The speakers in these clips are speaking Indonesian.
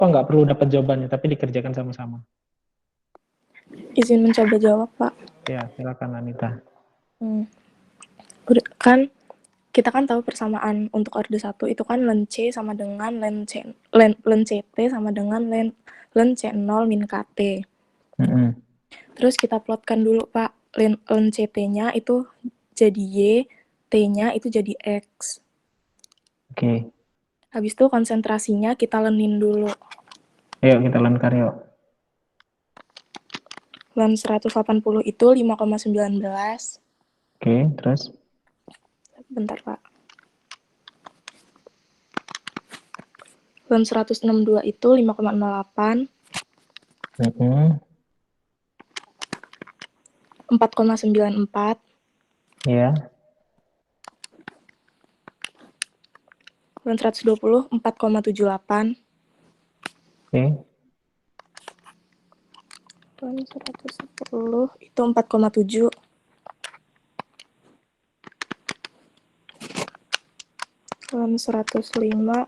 Apa nggak perlu dapat jawabannya, tapi dikerjakan sama-sama? Izin mencoba jawab, Pak. Ya, silakan Anita. Kan kita kan tahu persamaan untuk orde 1 itu kan len C sama dengan len CT sama dengan len C0 min KT. Terus kita plotkan dulu, Pak. Len CT-nya itu jadi Y, T-nya itu jadi X. Oke. Habis itu konsentrasinya kita lenin dulu. Ayo kita lengkar yuk. Len 180 itu 5,19. Oke, terus? Bentar, Pak. Len 162 itu 5,08. 4,94. Ya. Len 120 4,78. Oke. Len 110 itu 4,7. Len 105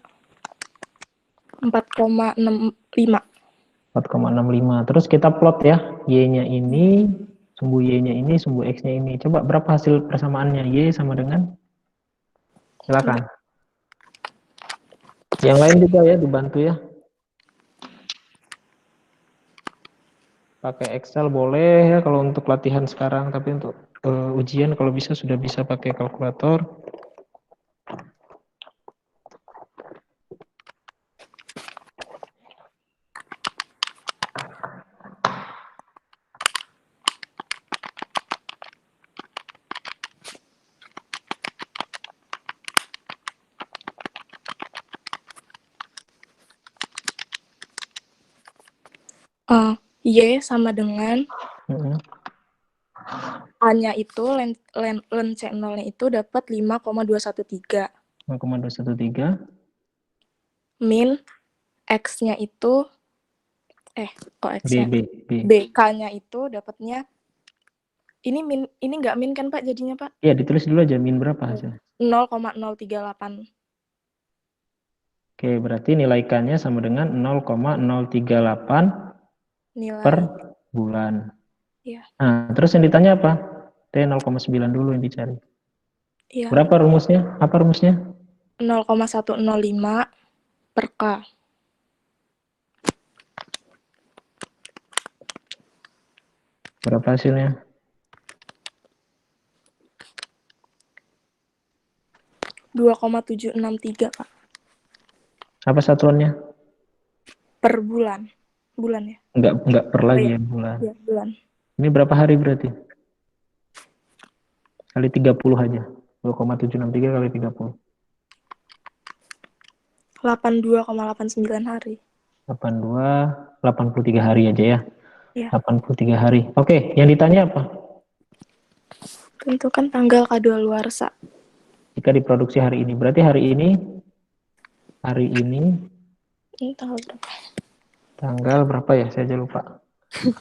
4,65. 4,65. Terus kita plot ya. Y-nya ini, sumbu Y-nya ini, sumbu X-nya ini. Coba berapa hasil persamaannya? Y sama dengan? Silakan. Yang lain juga ya, dibantu ya. Pakai Excel boleh ya kalau untuk latihan sekarang, tapi untuk ujian kalau bisa sudah bisa pakai kalkulator. Y sama dengan A-nya itu len C0-nya itu dapat 5,213. 5,213. Min X-nya itu kok X-nya? B. BK-nya itu dapatnya ini nggak min kan, Pak, jadinya, Pak? Iya, ditulis dulu aja min berapa hasilnya. 0,038. Oke, berarti nilai K-nya sama dengan 0,038 per Nilai. bulan. Iya. Nah, terus yang ditanya apa? T 0,9 dulu yang dicari. Iya. Berapa rumusnya? Apa rumusnya? 0,105 per K. Berapa hasilnya? 2,763, Pak. Apa satuannya? Per bulan. Bulan ya? Enggak per lagi ya, ya, bulan. Ya, bulan. Ini berapa hari berarti? Kali 30 aja. 2,763 kali 30. 82,89 hari. 83 hari aja ya. Ya. 83 hari. Oke, yang ditanya apa? Tentukan tanggal kadaluarsa. Jika diproduksi hari ini. Berarti hari ini Ini tanggal berapa? Tanggal berapa ya? Saya aja lupa.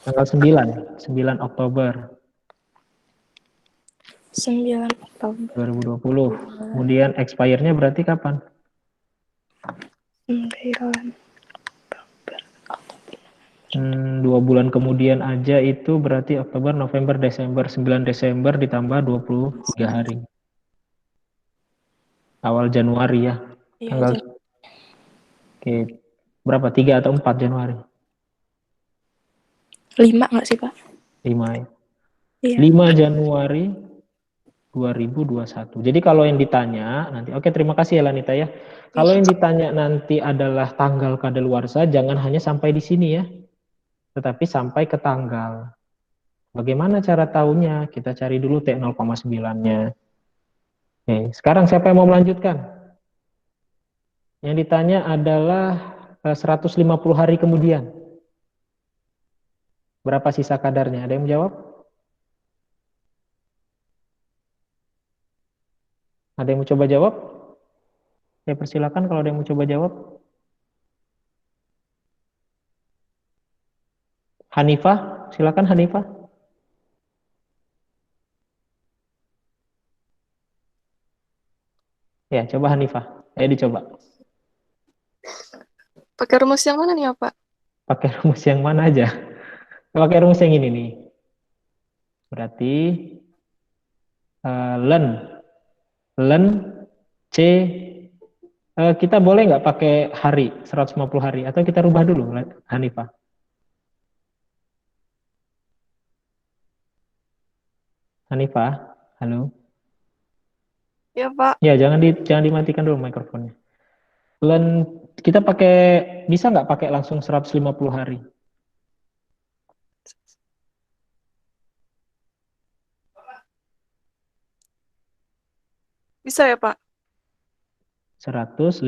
Tanggal 9 Oktober 9 Oktober 2020. Kemudian expire-nya berarti kapan? 9 Oktober. 2 bulan kemudian aja itu berarti Oktober, November, Desember. 9 Desember ditambah 23 hari. Awal Januari ya. Tanggal Oke. Berapa? 3 atau 4 Januari? 5 nggak sih, Pak? 5 ya. Iya. 5 Januari 2021. Jadi kalau yang ditanya nanti, oke, terima kasih ya Lanita ya. Kalau yang ditanya nanti adalah tanggal kadaluarsa, jangan hanya sampai di sini ya, tetapi sampai ke tanggal. Bagaimana cara tahunya? Kita cari dulu T 0,9-nya. Oke, sekarang siapa yang mau melanjutkan? Yang ditanya adalah 150 hari kemudian. Berapa sisa kadarnya? Ada yang menjawab? Ada yang mau coba jawab? Saya persilakan kalau ada yang mau coba jawab. Hanifah, silakan Hanifah. Ya, coba Hanifah. Ayo dicoba. Pakai rumus yang mana nih ya, Pak? Pakai rumus yang mana aja? Pakai rumus yang ini nih. Berarti len C, kita boleh nggak pakai hari, 150 hari, atau kita rubah dulu, Hanifah? Hanifah, halo? Ya, Pak. Ya, jangan dimatikan dulu mikrofonnya. Len, kita bisa nggak pakai langsung 150 hari? Bisa ya, Pak? 150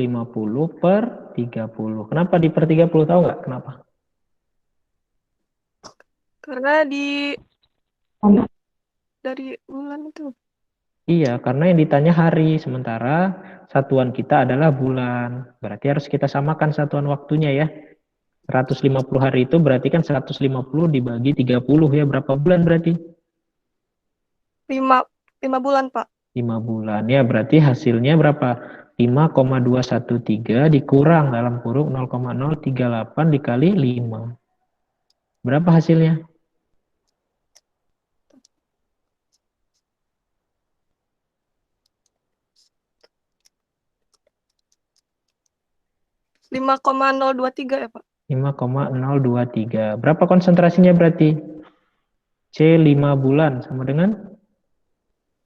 per 30. Kenapa di per 30, tahu nggak kenapa? Karena dari bulan itu. Iya, karena yang ditanya hari, sementara satuan kita adalah bulan. Berarti harus kita samakan satuan waktunya ya. 150 hari itu berarti kan 150 dibagi 30 ya, berapa bulan berarti? 5 bulan, Pak. 5 bulan ya, berarti hasilnya berapa? 5,213 dikurang dalam kurung 0,038 dikali 5. Berapa hasilnya? 5,023 ya, Pak? 5,023. Berapa konsentrasinya berarti? C 5 bulan sama dengan,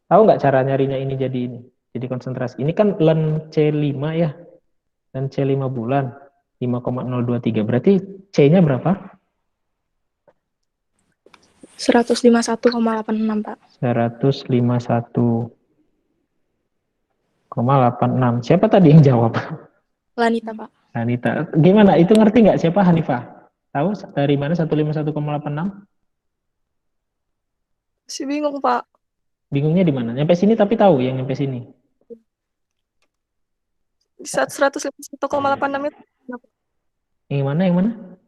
tahu nggak cara nyarinya ini jadi ini? Jadi konsentrasi. Ini kan len C5 ya, dan C5 bulan 5,023. Berarti C-nya berapa? 151,86, Pak. 151,86. Siapa tadi yang jawab? Lanita, Pak. Anita. Gimana? Itu ngerti nggak siapa, Hanifah? Tahu dari mana 151,86? Masih bingung, Pak. Bingungnya di mana? Nyampe sini tapi tahu yang nyampe sini. Di saat 151,86 itu. Yang mana? Yang mana?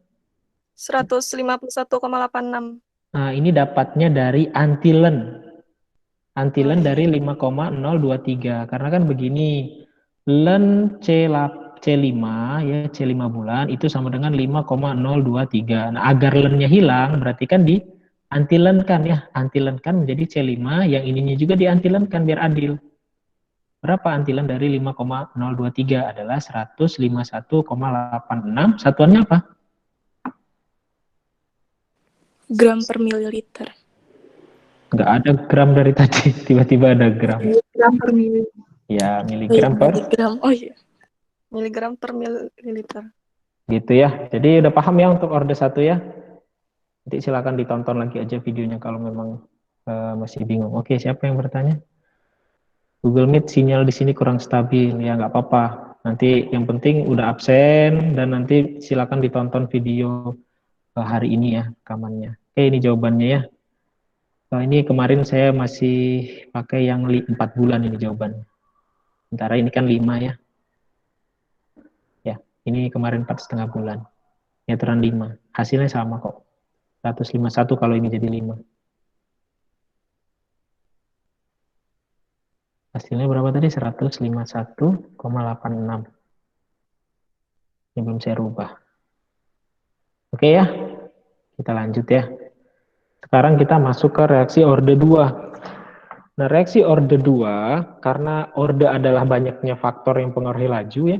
151,86. Nah, ini dapatnya dari antilen. Oh, Antilen iya. dari 5,023. Karena kan begini, len C5 ya, C5 bulan itu sama dengan 5,023. Nah, agar lennya hilang berarti kan di antilenkan ya. Antilenkan menjadi C5, yang ininya juga diantilenkan biar adil. Berapa antilen dari 5,023? Adalah 151,86. Satuannya apa? Gram per mililiter. Nggak ada gram dari tadi, tiba-tiba ada gram. Gram per mililiter. Ya, miligram per. Miligram. Oh iya. Miligram per mililiter. Gitu ya. Jadi udah paham ya untuk orde 1 ya. Nanti silakan ditonton lagi aja videonya kalau memang masih bingung. Oke, siapa yang bertanya? Google Meet sinyal di sini kurang stabil. Ya nggak apa-apa. Nanti yang penting udah absen dan nanti silakan ditonton video hari ini ya rekamannya. Oke, ini jawabannya ya. Ini kemarin saya masih pakai yang 4 bulan ini jawabannya. Sementara ini kan 5 ya. Ya, ini kemarin 4,5 bulan. Meteran 5. Hasilnya sama kok. 151 kalau ini jadi 5. Hasilnya berapa tadi? 151,86. Ini belum saya rubah. Oke ya, kita lanjut ya. Sekarang kita masuk ke reaksi orde 2. Nah, reaksi orde 2, karena orde adalah banyaknya faktor yang mempengaruhi laju ya.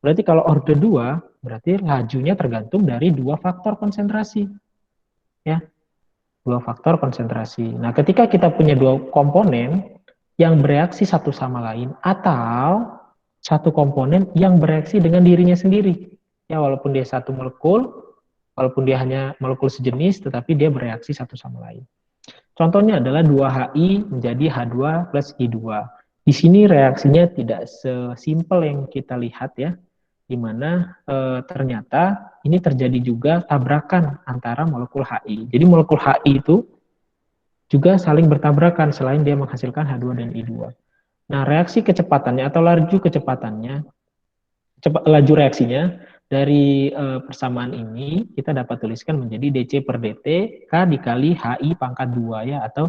Berarti kalau orde 2, berarti lajunya tergantung dari 2 faktor konsentrasi. Ya, 2 faktor konsentrasi. Nah, ketika kita punya 2 komponen yang bereaksi satu sama lain, atau satu komponen yang bereaksi dengan dirinya sendiri. Ya, walaupun dia satu molekul, walaupun dia hanya molekul sejenis, tetapi dia bereaksi satu sama lain. Contohnya adalah 2HI menjadi H2 plus I2. Di sini reaksinya tidak sesimpel yang kita lihat ya, di mana ternyata ini terjadi juga tabrakan antara molekul HI. Jadi molekul HI itu juga saling bertabrakan selain dia menghasilkan H2 dan I2. Nah, reaksi kecepatannya atau laju kecepatannya, laju reaksinya dari persamaan ini kita dapat tuliskan menjadi dC per dt K dikali HI pangkat 2 ya, atau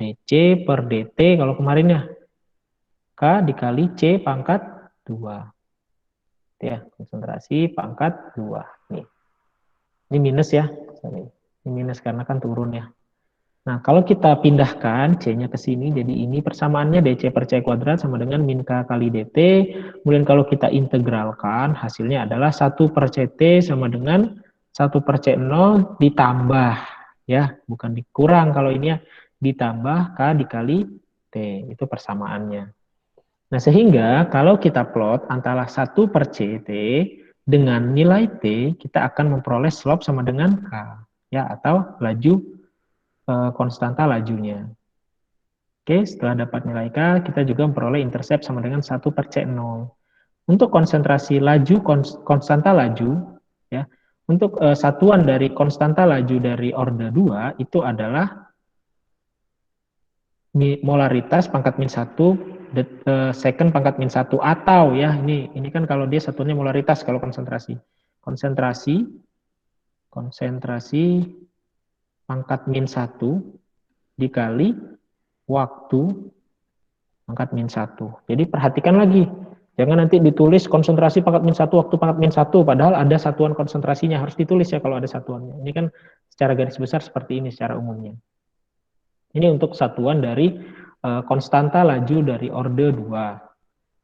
dC per dt kalau kemarin ya K dikali C pangkat 2. Ya, konsentrasi pangkat 2. Nih. Ini minus ya. Ini minus karena kan turun ya. Nah, kalau kita pindahkan C-nya ke sini, jadi ini persamaannya DC per C kuadrat sama dengan min K kali DT. Kemudian kalau kita integralkan, hasilnya adalah 1 per CT sama dengan 1 per C0 ditambah. Ya, bukan dikurang kalau ini ya. Ditambah K dikali T. Itu persamaannya. Nah, sehingga kalau kita plot antara 1 per CT dengan nilai T, kita akan memperoleh slope sama dengan K. Ya, atau laju konstanta lajunya. Oke, setelah dapat nilai K, kita juga memperoleh intercept sama dengan 1 per C0. Untuk konsentrasi laju, konstanta laju, ya, untuk satuan dari konstanta laju dari orde 2 itu adalah molaritas pangkat min 1 second pangkat min 1 atau ya ini kan kalau dia satuannya molaritas kalau konsentrasi. Konsentrasi pangkat min 1 dikali waktu pangkat min 1. Jadi perhatikan lagi. Jangan nanti ditulis konsentrasi pangkat min 1, waktu pangkat min 1, padahal ada satuan konsentrasinya. Harus ditulis ya kalau ada satuannya. Ini kan secara garis besar seperti ini secara umumnya. Ini untuk satuan dari konstanta laju dari orde 2.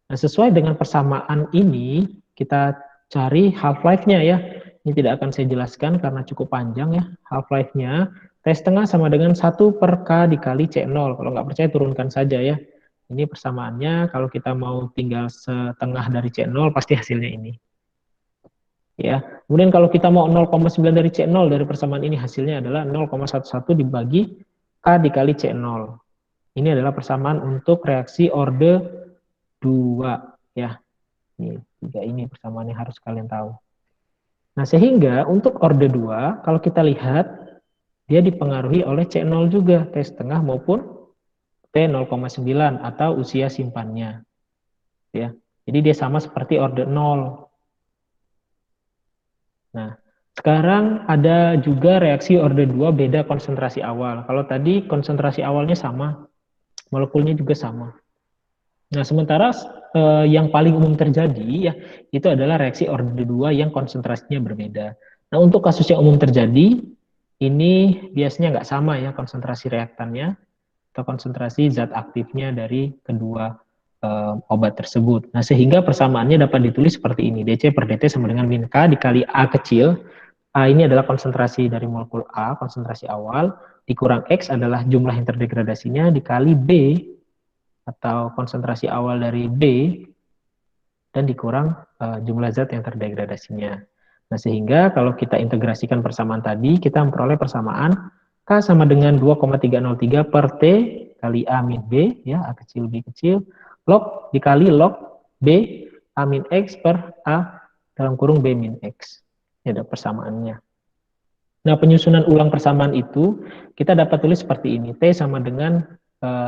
Nah, sesuai dengan persamaan ini, kita cari half-life-nya ya. Ini tidak akan saya jelaskan karena cukup panjang ya. Half-life-nya, T setengah sama dengan 1 per K dikali C0. Kalau nggak percaya, turunkan saja ya. Ini persamaannya, kalau kita mau tinggal setengah dari C0, pasti hasilnya ini. Ya, kemudian kalau kita mau 0,9 dari C0 dari persamaan ini, hasilnya adalah 0,11 dibagi K dikali C0. Ini adalah persamaan untuk reaksi orde 2 ya. Ini 3 ini persamaannya harus kalian tahu. Nah, sehingga untuk orde 2 kalau kita lihat dia dipengaruhi oleh C0 juga, T setengah maupun T 0,9 atau usia simpannya. Ya. Jadi dia sama seperti orde 0. Nah, sekarang ada juga reaksi orde 2 beda konsentrasi awal. Kalau tadi konsentrasi awalnya sama, molekulnya juga sama. Nah, sementara yang paling umum terjadi ya itu adalah reaksi orde 2 yang konsentrasinya berbeda. Nah, untuk kasus yang umum terjadi ini biasanya nggak sama ya konsentrasi reaktannya atau konsentrasi zat aktifnya dari kedua obat tersebut. Nah, sehingga persamaannya dapat ditulis seperti ini. DC per DT sama dengan min K dikali A kecil. A ini adalah konsentrasi dari molekul A, konsentrasi awal, dikurang X adalah jumlah yang terdegradasinya, dikali B atau konsentrasi awal dari B dan dikurang jumlah zat yang terdegradasinya. Nah, sehingga kalau kita integrasikan persamaan tadi, kita memperoleh persamaan K sama dengan 2,303 per T kali A min B, ya, A kecil B kecil, log dikali log B A min X per A dalam kurung B min X. Ini ada persamaannya. Nah, penyusunan ulang persamaan itu kita dapat tulis seperti ini. T sama dengan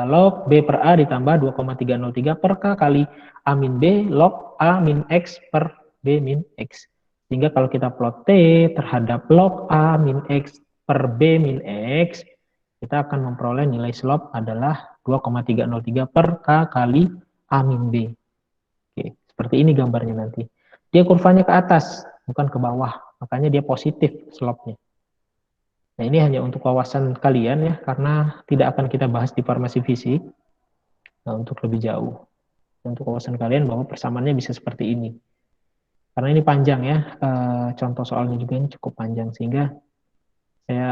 log B per A ditambah 2,303 per K kali A min B log A min X per B min X. Sehingga kalau kita plot T terhadap log A min X per B min X, kita akan memperoleh nilai slope adalah 2,303 per K kali A min B. Oke, seperti ini gambarnya nanti. Dia kurvanya ke atas, bukan ke bawah. Makanya dia positif slope-nya. Nah, ini hanya untuk wawasan kalian ya, karena tidak akan kita bahas di farmasi fisik. Nah, untuk lebih jauh. Untuk wawasan kalian bahwa persamaannya bisa seperti ini. Karena ini panjang ya, contoh soalnya juga ini cukup panjang, sehingga saya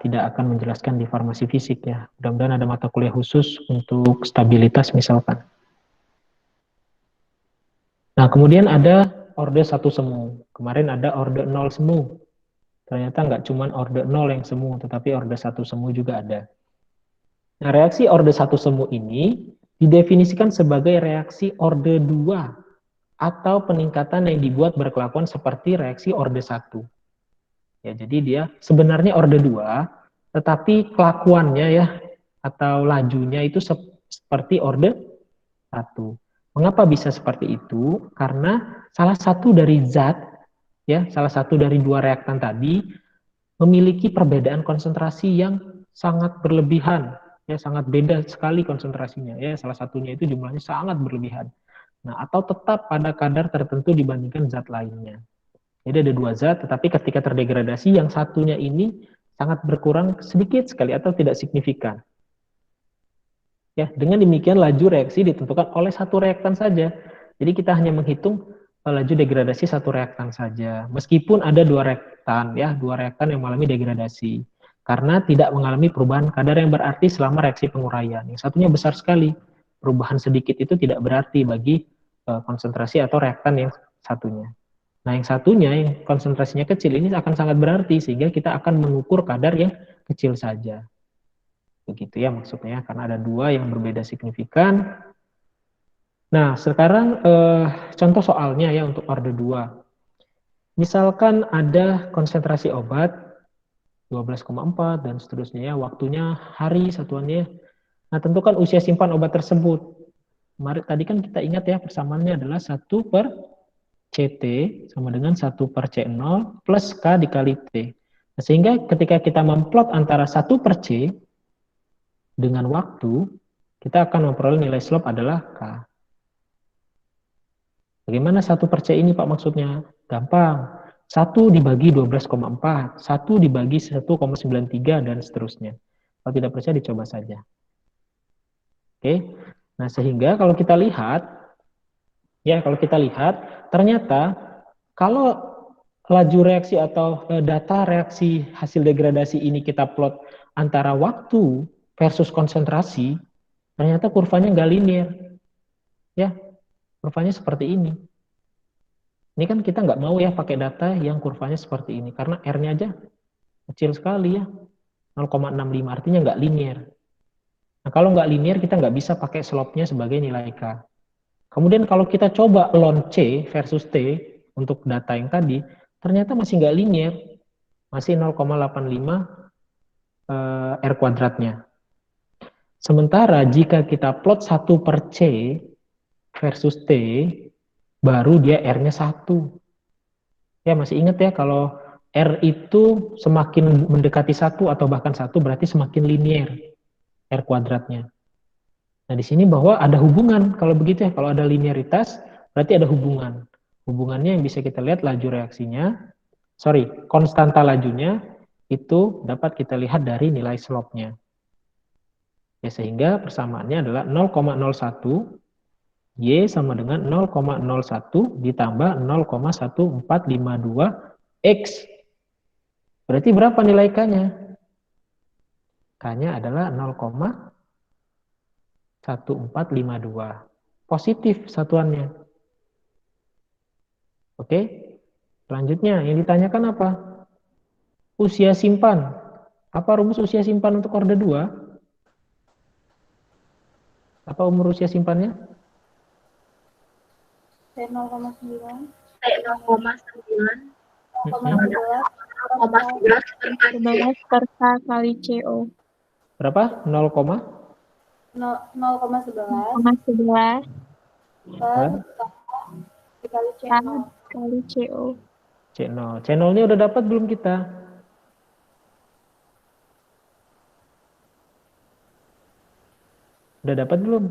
tidak akan menjelaskan di farmasi fisik ya. Mudah-mudahan ada mata kuliah khusus untuk stabilitas misalkan. Nah, kemudian ada orde 1 semu. Kemarin ada orde 0 semu. Ternyata nggak cuma orde 0 yang semu, tetapi orde 1 semu juga ada. Nah, reaksi orde 1 semu ini didefinisikan sebagai reaksi orde 2 atau peningkatan yang dibuat berkelakuan seperti reaksi orde 1. Ya, jadi dia sebenarnya orde 2, tetapi kelakuannya ya atau lajunya itu seperti orde 1. Mengapa bisa seperti itu? Karena salah satu dari zat ya, salah satu dari dua reaktan tadi memiliki perbedaan konsentrasi yang sangat berlebihan, ya sangat beda sekali konsentrasinya. Ya, salah satunya itu jumlahnya sangat berlebihan. Nah, atau tetap pada kadar tertentu dibandingkan zat lainnya. Jadi ada dua zat, tetapi ketika terdegradasi yang satunya ini sangat berkurang sedikit sekali atau tidak signifikan. Ya, dengan demikian laju reaksi ditentukan oleh satu reaktan saja. Jadi kita hanya menghitung laju degradasi satu reaktan saja. Meskipun ada dua reaktan, ya, dua reaktan yang mengalami degradasi. Karena tidak mengalami perubahan kadar yang berarti selama reaksi penguraian. Yang satunya besar sekali. Perubahan sedikit itu tidak berarti bagi konsentrasi atau reaktan yang satunya. Nah, yang satunya yang konsentrasinya kecil ini akan sangat berarti sehingga kita akan mengukur kadar yang kecil saja. Begitu ya maksudnya, karena ada dua yang berbeda signifikan. Nah, sekarang contoh soalnya ya untuk orde 2. Misalkan ada konsentrasi obat 12,4 dan seterusnya ya, waktunya hari satuannya. Nah, tentukan usia simpan obat tersebut. Kemarin tadi kan kita ingat ya, persamaannya adalah 1 per CT sama dengan 1 per C0 plus K dikali T. Nah, sehingga ketika kita memplot antara 1 per C dengan waktu, kita akan memperoleh nilai slope adalah K. Bagaimana 1 per C ini Pak maksudnya? Gampang. 1 dibagi 12,4, 1 dibagi 1,93, dan seterusnya. Kalau tidak percaya dicoba saja. Oke. Nah, sehingga kalau kita lihat, ternyata kalau laju reaksi atau data reaksi hasil degradasi ini kita plot antara waktu versus konsentrasi, ternyata kurvanya nggak linear. Ya, kurvanya seperti ini. Ini kan kita nggak mau ya pakai data yang kurvanya seperti ini, karena R-nya aja kecil sekali ya, 0,65, artinya nggak linear. Nah, kalau nggak linear, kita nggak bisa pakai slope-nya sebagai nilai K. Kemudian kalau kita coba ln C versus T untuk data yang tadi, ternyata masih nggak linear, masih 0,85 R kuadratnya. Sementara jika kita plot 1 per C versus T, baru dia R-nya 1. Ya, masih ingat ya, kalau R itu semakin mendekati 1 atau bahkan 1 berarti semakin linear R kuadratnya. Nah, di sini bahwa ada hubungan. Kalau begitu ya, kalau ada linearitas, berarti ada hubungan. Hubungannya yang bisa kita lihat laju reaksinya, konstanta lajunya, itu dapat kita lihat dari nilai slope-nya. Ya, sehingga persamaannya adalah 0,01 Y sama dengan 0,01 ditambah 0,1452 X. Berarti berapa nilai K-nya? K-nya adalah 0,1452. Positif satuannya. Oke. Selanjutnya, yang ditanyakan apa? Usia simpan. Apa rumus usia simpan untuk orde 2? Apa umur usia simpannya? 0,9. 11 per K kali CO. Berapa? 0,11 per dikali C0 kali CO. C0. C0-nya udah dapat belum kita? Udah dapat belum?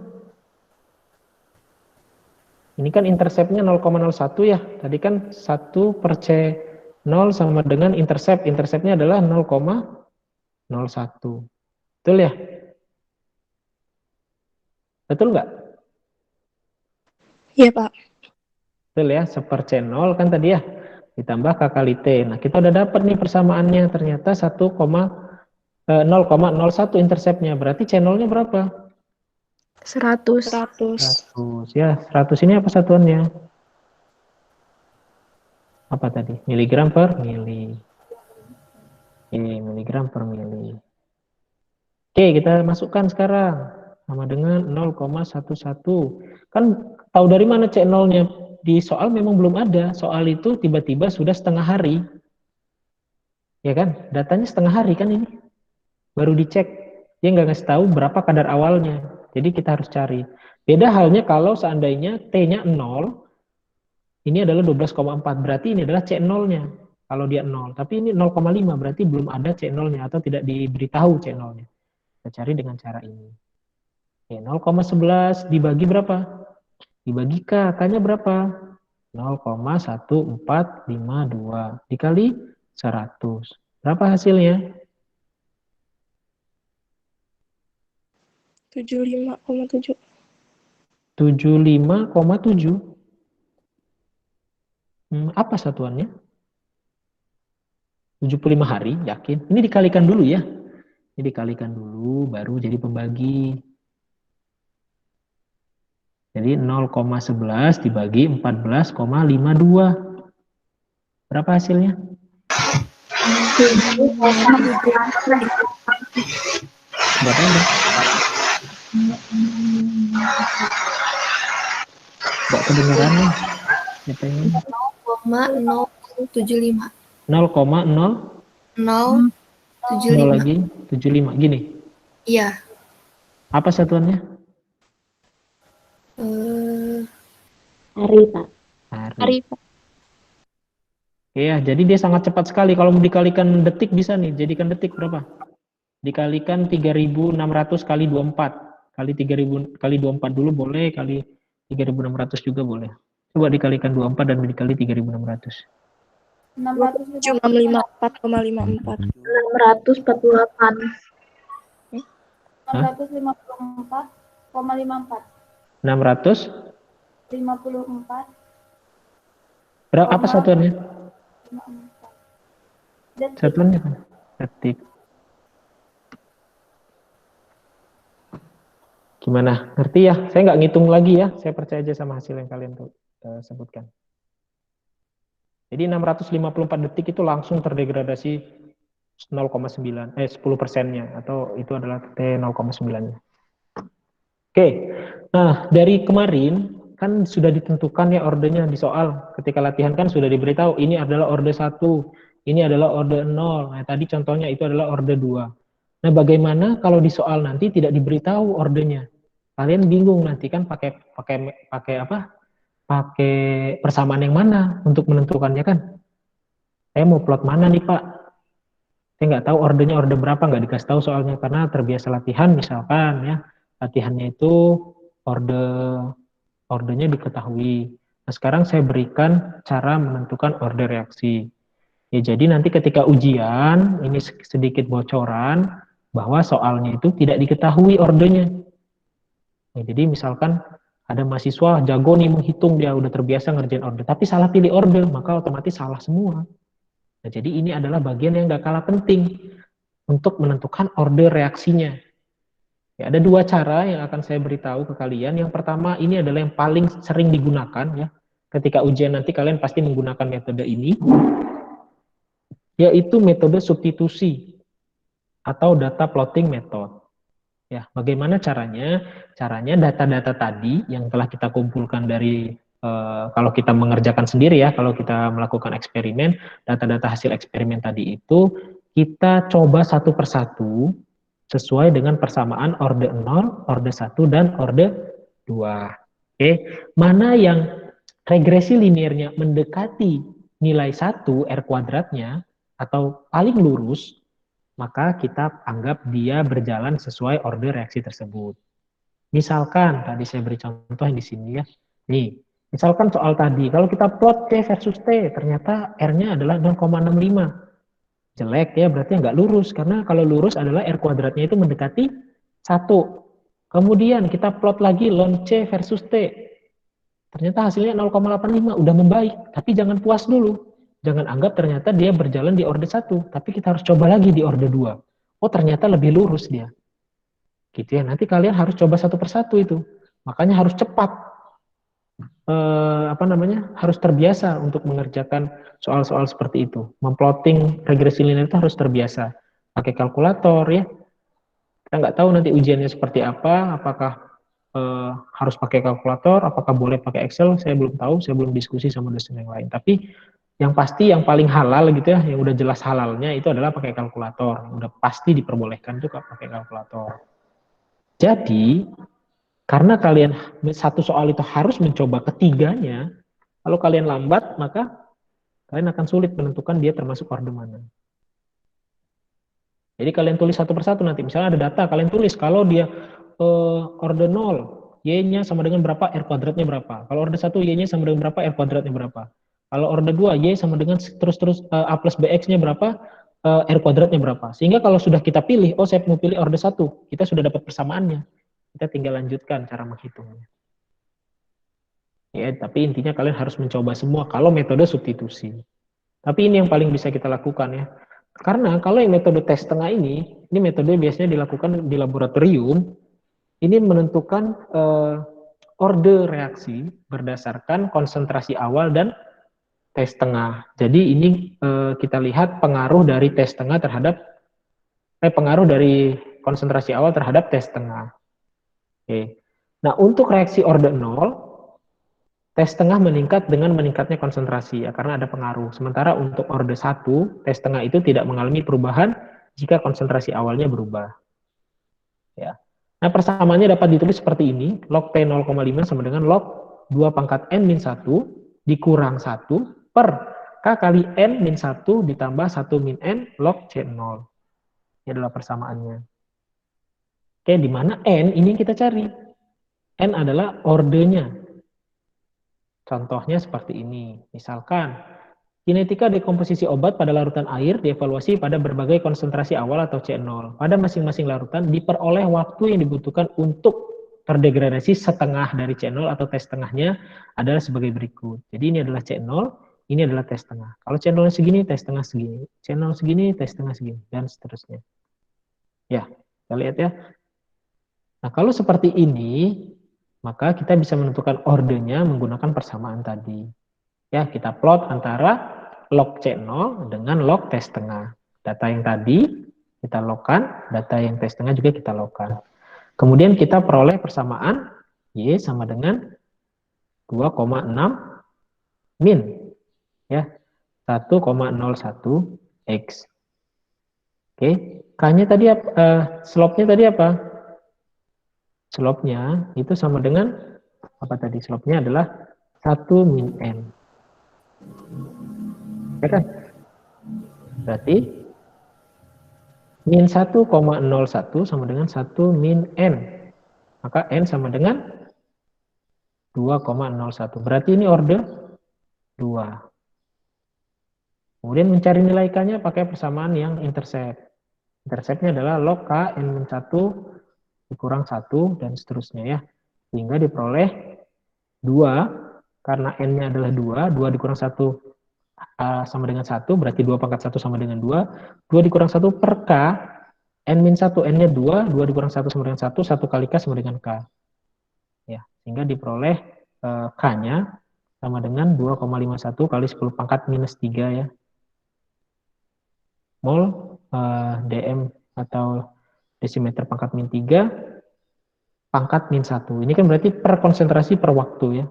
Ini kan intercept-nya 0,01 ya. Tadi kan 1 per C0 sama dengan intercept. Intercept-nya adalah 0,01. Betul ya? Betul nggak? Iya, Pak. Betul ya, 1 per C0 kan tadi ya. Ditambah K kali T. Nah, kita udah dapat nih persamaannya. Ternyata 0,01 intercept-nya. Berarti C0-nya berapa? 100. 100. Ya, 100 ini apa satuannya? Apa tadi? Miligram per mili. Miligram per mili. Oke, kita masukkan sekarang. Sama dengan 0,11. Kan tahu dari mana C0-nya? Di soal memang belum ada. Soal itu tiba-tiba sudah setengah hari. Ya kan? Datanya setengah hari kan ini. Baru dicek. Dia nggak ngasih tahu berapa kadar awalnya. Jadi kita harus cari. Beda halnya kalau seandainya T-nya 0, ini adalah 12,4. Berarti ini adalah C0-nya. Kalau dia 0. Tapi ini 0,5. Berarti belum ada C0-nya atau tidak diberitahu C0-nya. Kita cari dengan cara ini. 0,11 dibagi berapa? dibagi K. K-nya berapa? 0,1452 dikali 100. Berapa hasilnya? 75,7. 75,7. Apa satuannya? 75 hari, yakin? Ini dikalikan dulu ya. Ini dikalikan dulu, baru jadi pembagi. Jadi 0,11 dibagi 14,52. Berapa hasilnya? Berapa enggak? Enggak kedengeran nih. Siapa ini? 0,075. 0,0 lagi 75. Gini. Iya. Apa satuannya? Hari, Pak. Hari. Iya, jadi dia sangat cepat sekali. Kalau mau dikalikan detik bisa nih. Jadikan detik berapa? Dikalikan 3.600 kali 24. Kali 3.000 kali 24 dulu boleh, kali 3.600 juga boleh. Coba dikalikan 24 dan dikali 3.600. 654,54. 648. 654,54. 600? 54. Berapa apa satuannya? 54. Satuannya kan? Detik. Gimana? Ngerti ya? Saya nggak ngitung lagi ya. Saya percaya aja sama hasil yang kalian sebutkan. Jadi 654 detik itu langsung terdegradasi 0,9, 10%-nya, atau itu adalah T0,9-nya. Oke, nah dari kemarin kan sudah ditentukan ya ordernya di soal. Ketika latihan kan sudah diberitahu ini adalah order 1, ini adalah order 0. Nah, tadi contohnya itu adalah order 2. Nah, bagaimana kalau di soal nanti tidak diberitahu ordernya? Kalian bingung nanti kan pakai apa? Pakai persamaan yang mana untuk menentukannya kan? Saya mau plot mana nih Pak? Saya nggak tahu ordernya order berapa, nggak dikasih tahu soalnya karena terbiasa latihan misalkan ya. Latihannya itu ordernya diketahui. Nah, sekarang saya berikan cara menentukan order reaksi. Ya, jadi nanti ketika ujian, ini sedikit bocoran bahwa soalnya itu tidak diketahui ordernya. Nah, jadi misalkan ada mahasiswa jago nih menghitung, dia udah terbiasa ngerjain order, tapi salah pilih order, maka otomatis salah semua. Nah, jadi ini adalah bagian yang gak kalah penting untuk menentukan order reaksinya. Ya, ada dua cara yang akan saya beritahu ke kalian. Yang pertama, ini adalah yang paling sering digunakan ya. Ketika ujian nanti kalian pasti menggunakan metode ini, yaitu metode substitusi atau data plotting method. Ya, bagaimana caranya? Caranya data-data tadi yang telah kita kumpulkan dari kalau kita mengerjakan sendiri ya, kalau kita melakukan eksperimen, data-data hasil eksperimen tadi itu kita coba satu persatu sesuai dengan persamaan order 0, order 1, dan order 2. Oke, mana yang regresi linearnya mendekati nilai 1 R kuadratnya atau paling lurus, maka kita anggap dia berjalan sesuai order reaksi tersebut. Misalkan, tadi saya beri contoh yang di sini ya. Nih, misalkan soal tadi, kalau kita plot T versus T, ternyata R-nya adalah 0,65. Jelek ya, berarti nggak lurus. Karena kalau lurus adalah R kuadratnya itu mendekati 1. Kemudian kita plot lagi ln C versus T. Ternyata hasilnya 0,85, udah membaik. Tapi jangan puas dulu. Jangan anggap ternyata dia berjalan di order 1, tapi kita harus coba lagi di order 2. Oh, ternyata lebih lurus dia. Gitu ya. Nanti kalian harus coba satu persatu itu. Makanya harus cepat. Harus terbiasa untuk mengerjakan soal-soal seperti itu. Memplotting regresi linear itu harus terbiasa. Pakai kalkulator ya. Kita nggak tahu nanti ujiannya seperti apa, apakah harus pakai kalkulator, apakah boleh pakai Excel, saya belum tahu, saya belum diskusi sama dosen yang lain. Tapi yang pasti yang paling halal gitu ya, yang udah jelas halalnya itu adalah pakai kalkulator. Yang udah pasti diperbolehkan itu pakai kalkulator. Jadi, karena kalian satu soal itu harus mencoba ketiganya, kalau kalian lambat, maka kalian akan sulit menentukan dia termasuk order mana. Jadi kalian tulis satu persatu nanti. Misalnya ada data, kalian tulis kalau dia order 0, Y-nya sama dengan berapa, R kuadratnya berapa. Kalau orde 1, Y-nya sama dengan berapa, R kuadratnya berapa. Kalau orde 2, Y sama dengan terus-terus A plus BX-nya berapa, R kuadratnya berapa. Sehingga kalau sudah kita pilih, oh saya mau pilih orde 1, kita sudah dapat persamaannya. Kita tinggal lanjutkan cara menghitungnya. Ya, tapi intinya kalian harus mencoba semua kalau metode substitusi. Tapi ini yang paling bisa kita lakukan ya. Karena kalau yang metode tes tengah ini metode biasanya dilakukan di laboratorium, ini menentukan orde reaksi berdasarkan konsentrasi awal dan tes tengah. Jadi ini kita lihat pengaruh dari tes tengah terhadap pengaruh dari konsentrasi awal terhadap tes tengah. Oke. Nah, untuk reaksi orde 0, tes tengah meningkat dengan meningkatnya konsentrasi ya, karena ada pengaruh. Sementara untuk orde 1, tes tengah itu tidak mengalami perubahan jika konsentrasi awalnya berubah. Ya. Nah, persamaannya dapat ditulis seperti ini, log T 0,5 sama dengan log 2 pangkat N-1 dikurang 1 per K kali N-1 ditambah 1 min N log C0. Ini adalah persamaannya. Oke, di mana N ini kita cari. N adalah ordenya. Contohnya seperti ini. Misalkan, kinetika dekomposisi obat pada larutan air dievaluasi pada berbagai konsentrasi awal atau C0. Pada masing-masing larutan diperoleh waktu yang dibutuhkan untuk terdegradasi setengah dari C0 atau tes tengahnya adalah sebagai berikut. Jadi ini adalah C0, ini adalah tes tengah. Kalau C0 segini, tes tengah segini. C0 segini, tes tengah segini, dan seterusnya. Ya, kita lihat ya. Nah, kalau seperti ini, maka kita bisa menentukan ordenya menggunakan persamaan tadi. Ya, kita plot antara log C0 dengan log tes tengah. Data yang tadi kita logkan, data yang tes tengah juga kita logkan. Kemudian kita peroleh persamaan Y sama dengan 2,6 min. Ya, 1,01 X. Oke, K-nya tadi slope-nya tadi apa? Slope-nya itu sama dengan apa tadi? Slope-nya adalah 1 min N. Ya kan? Berarti min 1,01 sama dengan 1 min N. Maka N sama dengan 2,01. Berarti ini orde 2. Kemudian mencari nilai K-nya pakai persamaan yang intercept. Intercept-nya adalah log K N-1 dikurang 1 dan seterusnya ya. Sehingga diperoleh 2, karena N-nya adalah 2 dikurang 1 sama dengan 1, berarti 2 pangkat 1 sama dengan 2 dikurang 1 per K, N-1, N-nya 2 dikurang 1 sama dengan 1 kali K sama dengan K. Ya, sehingga diperoleh K-nya sama dengan 2,51 kali 10 pangkat minus 3 ya. Mol dm atau desimeter pangkat min 3 pangkat min 1. Ini kan berarti per konsentrasi per waktu ya.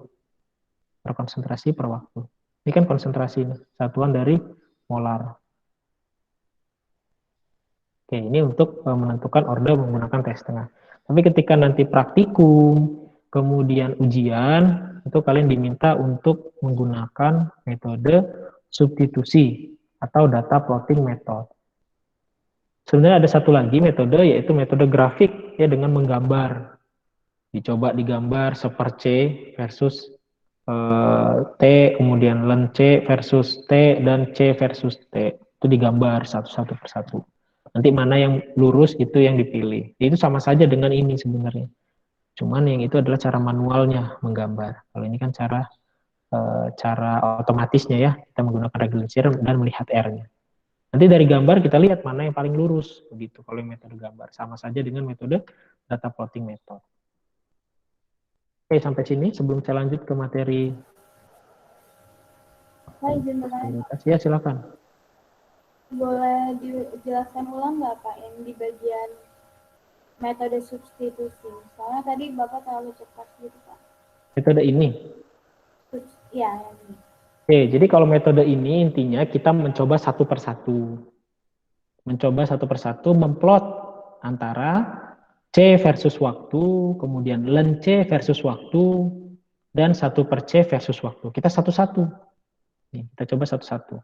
Per konsentrasi per waktu. Ini kan konsentrasi satuan dari molar. Oke, ini untuk menentukan orde menggunakan tes tengah. Tapi ketika nanti praktikum, kemudian ujian, itu kalian diminta untuk menggunakan metode substitusi atau data plotting method. Sebenarnya ada satu lagi metode, yaitu metode grafik ya, dengan menggambar. Dicoba digambar seper C versus T, kemudian len C versus T, dan C versus T. Itu digambar satu-satu persatu. Nanti mana yang lurus itu yang dipilih. Itu sama saja dengan ini sebenarnya. Cuman yang itu adalah cara manualnya menggambar. Kalau ini kan cara otomatisnya ya, kita menggunakan regular dan melihat R-nya. Nanti dari gambar kita lihat mana yang paling lurus, begitu. Kalau yang metode gambar sama saja dengan metode data plotting method. Oke, sampai sini sebelum saya lanjut ke materi. Ya, silakan. Boleh dijelaskan ulang nggak Pak yang di bagian metode substitusi? Soalnya tadi Bapak terlalu cepat gitu Pak. Metode ini? Ya, yang ini. Oke, jadi kalau metode ini intinya kita mencoba satu persatu. Mencoba satu persatu memplot antara C versus waktu, kemudian len C versus waktu, dan 1 per C versus waktu. Kita satu-satu. Kita coba satu-satu.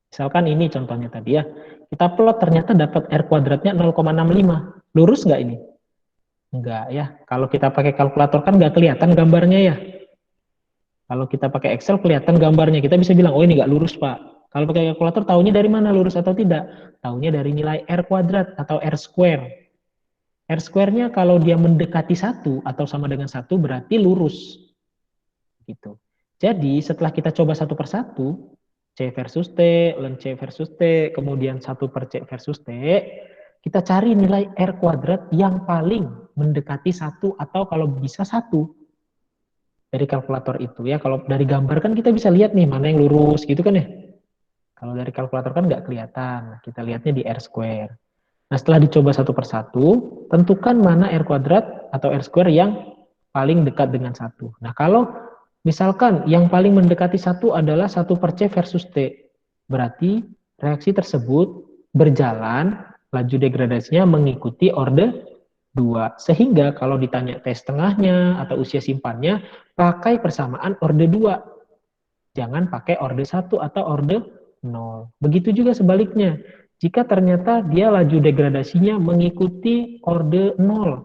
Misalkan ini contohnya tadi ya. Kita plot ternyata dapat R kuadratnya 0,65. Lurus nggak ini? Enggak ya. Kalau kita pakai kalkulator kan nggak kelihatan gambarnya ya. Kalau kita pakai Excel kelihatan gambarnya. Kita bisa bilang, oh ini nggak lurus Pak. Kalau pakai kalkulator tahunya dari mana lurus atau tidak? Tahunya dari nilai R kuadrat atau R square. R square-nya kalau dia mendekati 1 atau sama dengan 1 berarti lurus. Gitu. Jadi setelah kita coba satu per satu, C versus T, ln C versus T, kemudian 1 per C versus T, kita cari nilai R kuadrat yang paling mendekati 1 atau kalau bisa 1 dari kalkulator itu ya. Kalau dari gambar kan kita bisa lihat nih mana yang lurus gitu kan ya. Kalau dari kalkulator kan nggak kelihatan, kita lihatnya di R square. Nah setelah dicoba satu per satu, tentukan mana R kuadrat atau R square yang paling dekat dengan 1. Nah kalau misalkan yang paling mendekati 1 adalah 1 per C versus T, berarti reaksi tersebut berjalan, laju degradasinya mengikuti orde 2. Sehingga kalau ditanya T setengahnya atau usia simpannya, pakai persamaan orde 2. Jangan pakai orde 1 atau orde 0. Begitu juga sebaliknya. Jika ternyata dia laju degradasinya mengikuti orde 0.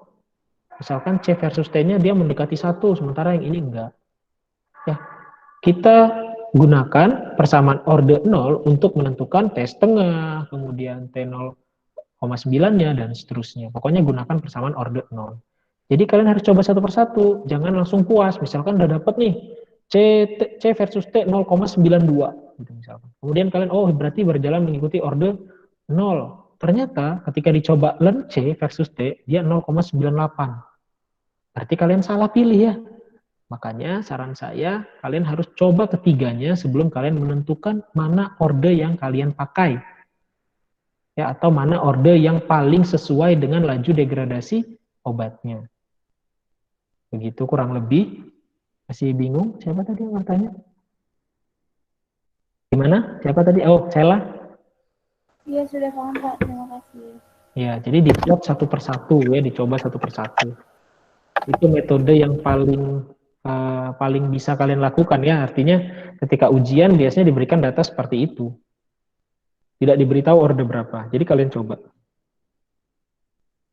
Misalkan C versus T-nya dia mendekati 1, sementara yang ini enggak. Ya, kita gunakan persamaan orde 0 untuk menentukan T setengah, kemudian T 0,9-nya, dan seterusnya. Pokoknya gunakan persamaan orde 0. Jadi kalian harus coba satu persatu, jangan langsung puas. Misalkan udah dapet nih, C versus T 0,92. Gitu misalkan. Kemudian kalian, oh berarti berjalan mengikuti orde 0. Ternyata ketika dicoba ln C versus T, dia 0,98. Berarti kalian salah pilih ya. Makanya saran saya, kalian harus coba ketiganya sebelum kalian menentukan mana orde yang kalian pakai. Ya, atau mana orde yang paling sesuai dengan laju degradasi obatnya. Begitu kurang lebih. Masih bingung? Siapa tadi yang bertanya? Gimana? Siapa tadi? Oh, Sela. Iya, sudah paham Pak. Terima kasih. Ya, jadi diplot satu persatu ya, dicoba satu persatu. Itu metode yang paling bisa kalian lakukan ya. Artinya ketika ujian biasanya diberikan data seperti itu. Tidak diberitahu orde berapa. Jadi kalian coba.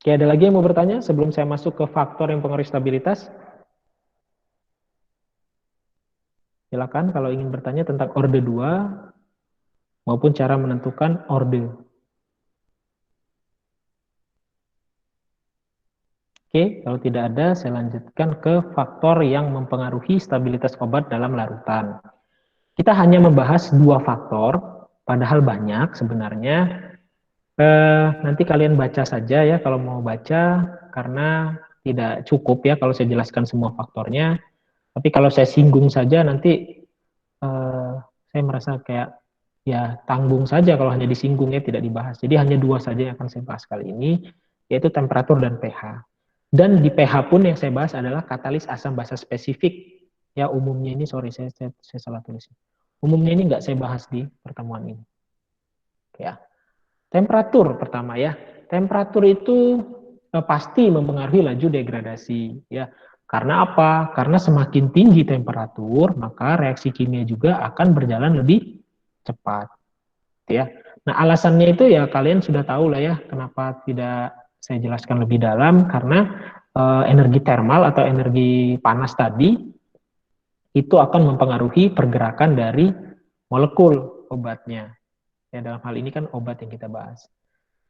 Oke, ada lagi yang mau bertanya sebelum saya masuk ke faktor yang mempengaruhi stabilitas? Silakan kalau ingin bertanya tentang orde 2 maupun cara menentukan orde. Oke, kalau tidak ada, saya lanjutkan ke faktor yang mempengaruhi stabilitas obat dalam larutan. Kita hanya membahas 2 faktor, padahal banyak sebenarnya. Nanti kalian baca saja ya kalau mau baca, karena tidak cukup ya kalau saya jelaskan semua faktornya. Tapi kalau saya singgung saja nanti saya merasa kayak ya tanggung saja kalau hanya disinggung ya tidak dibahas. Jadi hanya 2 saja yang akan saya bahas kali ini, yaitu temperatur dan pH. Dan di pH pun yang saya bahas adalah katalis asam basa spesifik. Ya umumnya ini, sorry saya salah tulis. Umumnya ini nggak saya bahas di pertemuan ini. Ya. Temperatur pertama ya. Temperatur itu pasti mempengaruhi laju degradasi. Ya. Karena apa? Karena semakin tinggi temperatur, maka reaksi kimia juga akan berjalan lebih cepat. Ya. Nah alasannya itu ya kalian sudah tahu lah ya. Kenapa tidak saya jelaskan lebih dalam, karena energi termal atau energi panas tadi itu akan mempengaruhi pergerakan dari molekul obatnya. Ya, dalam hal ini kan obat yang kita bahas.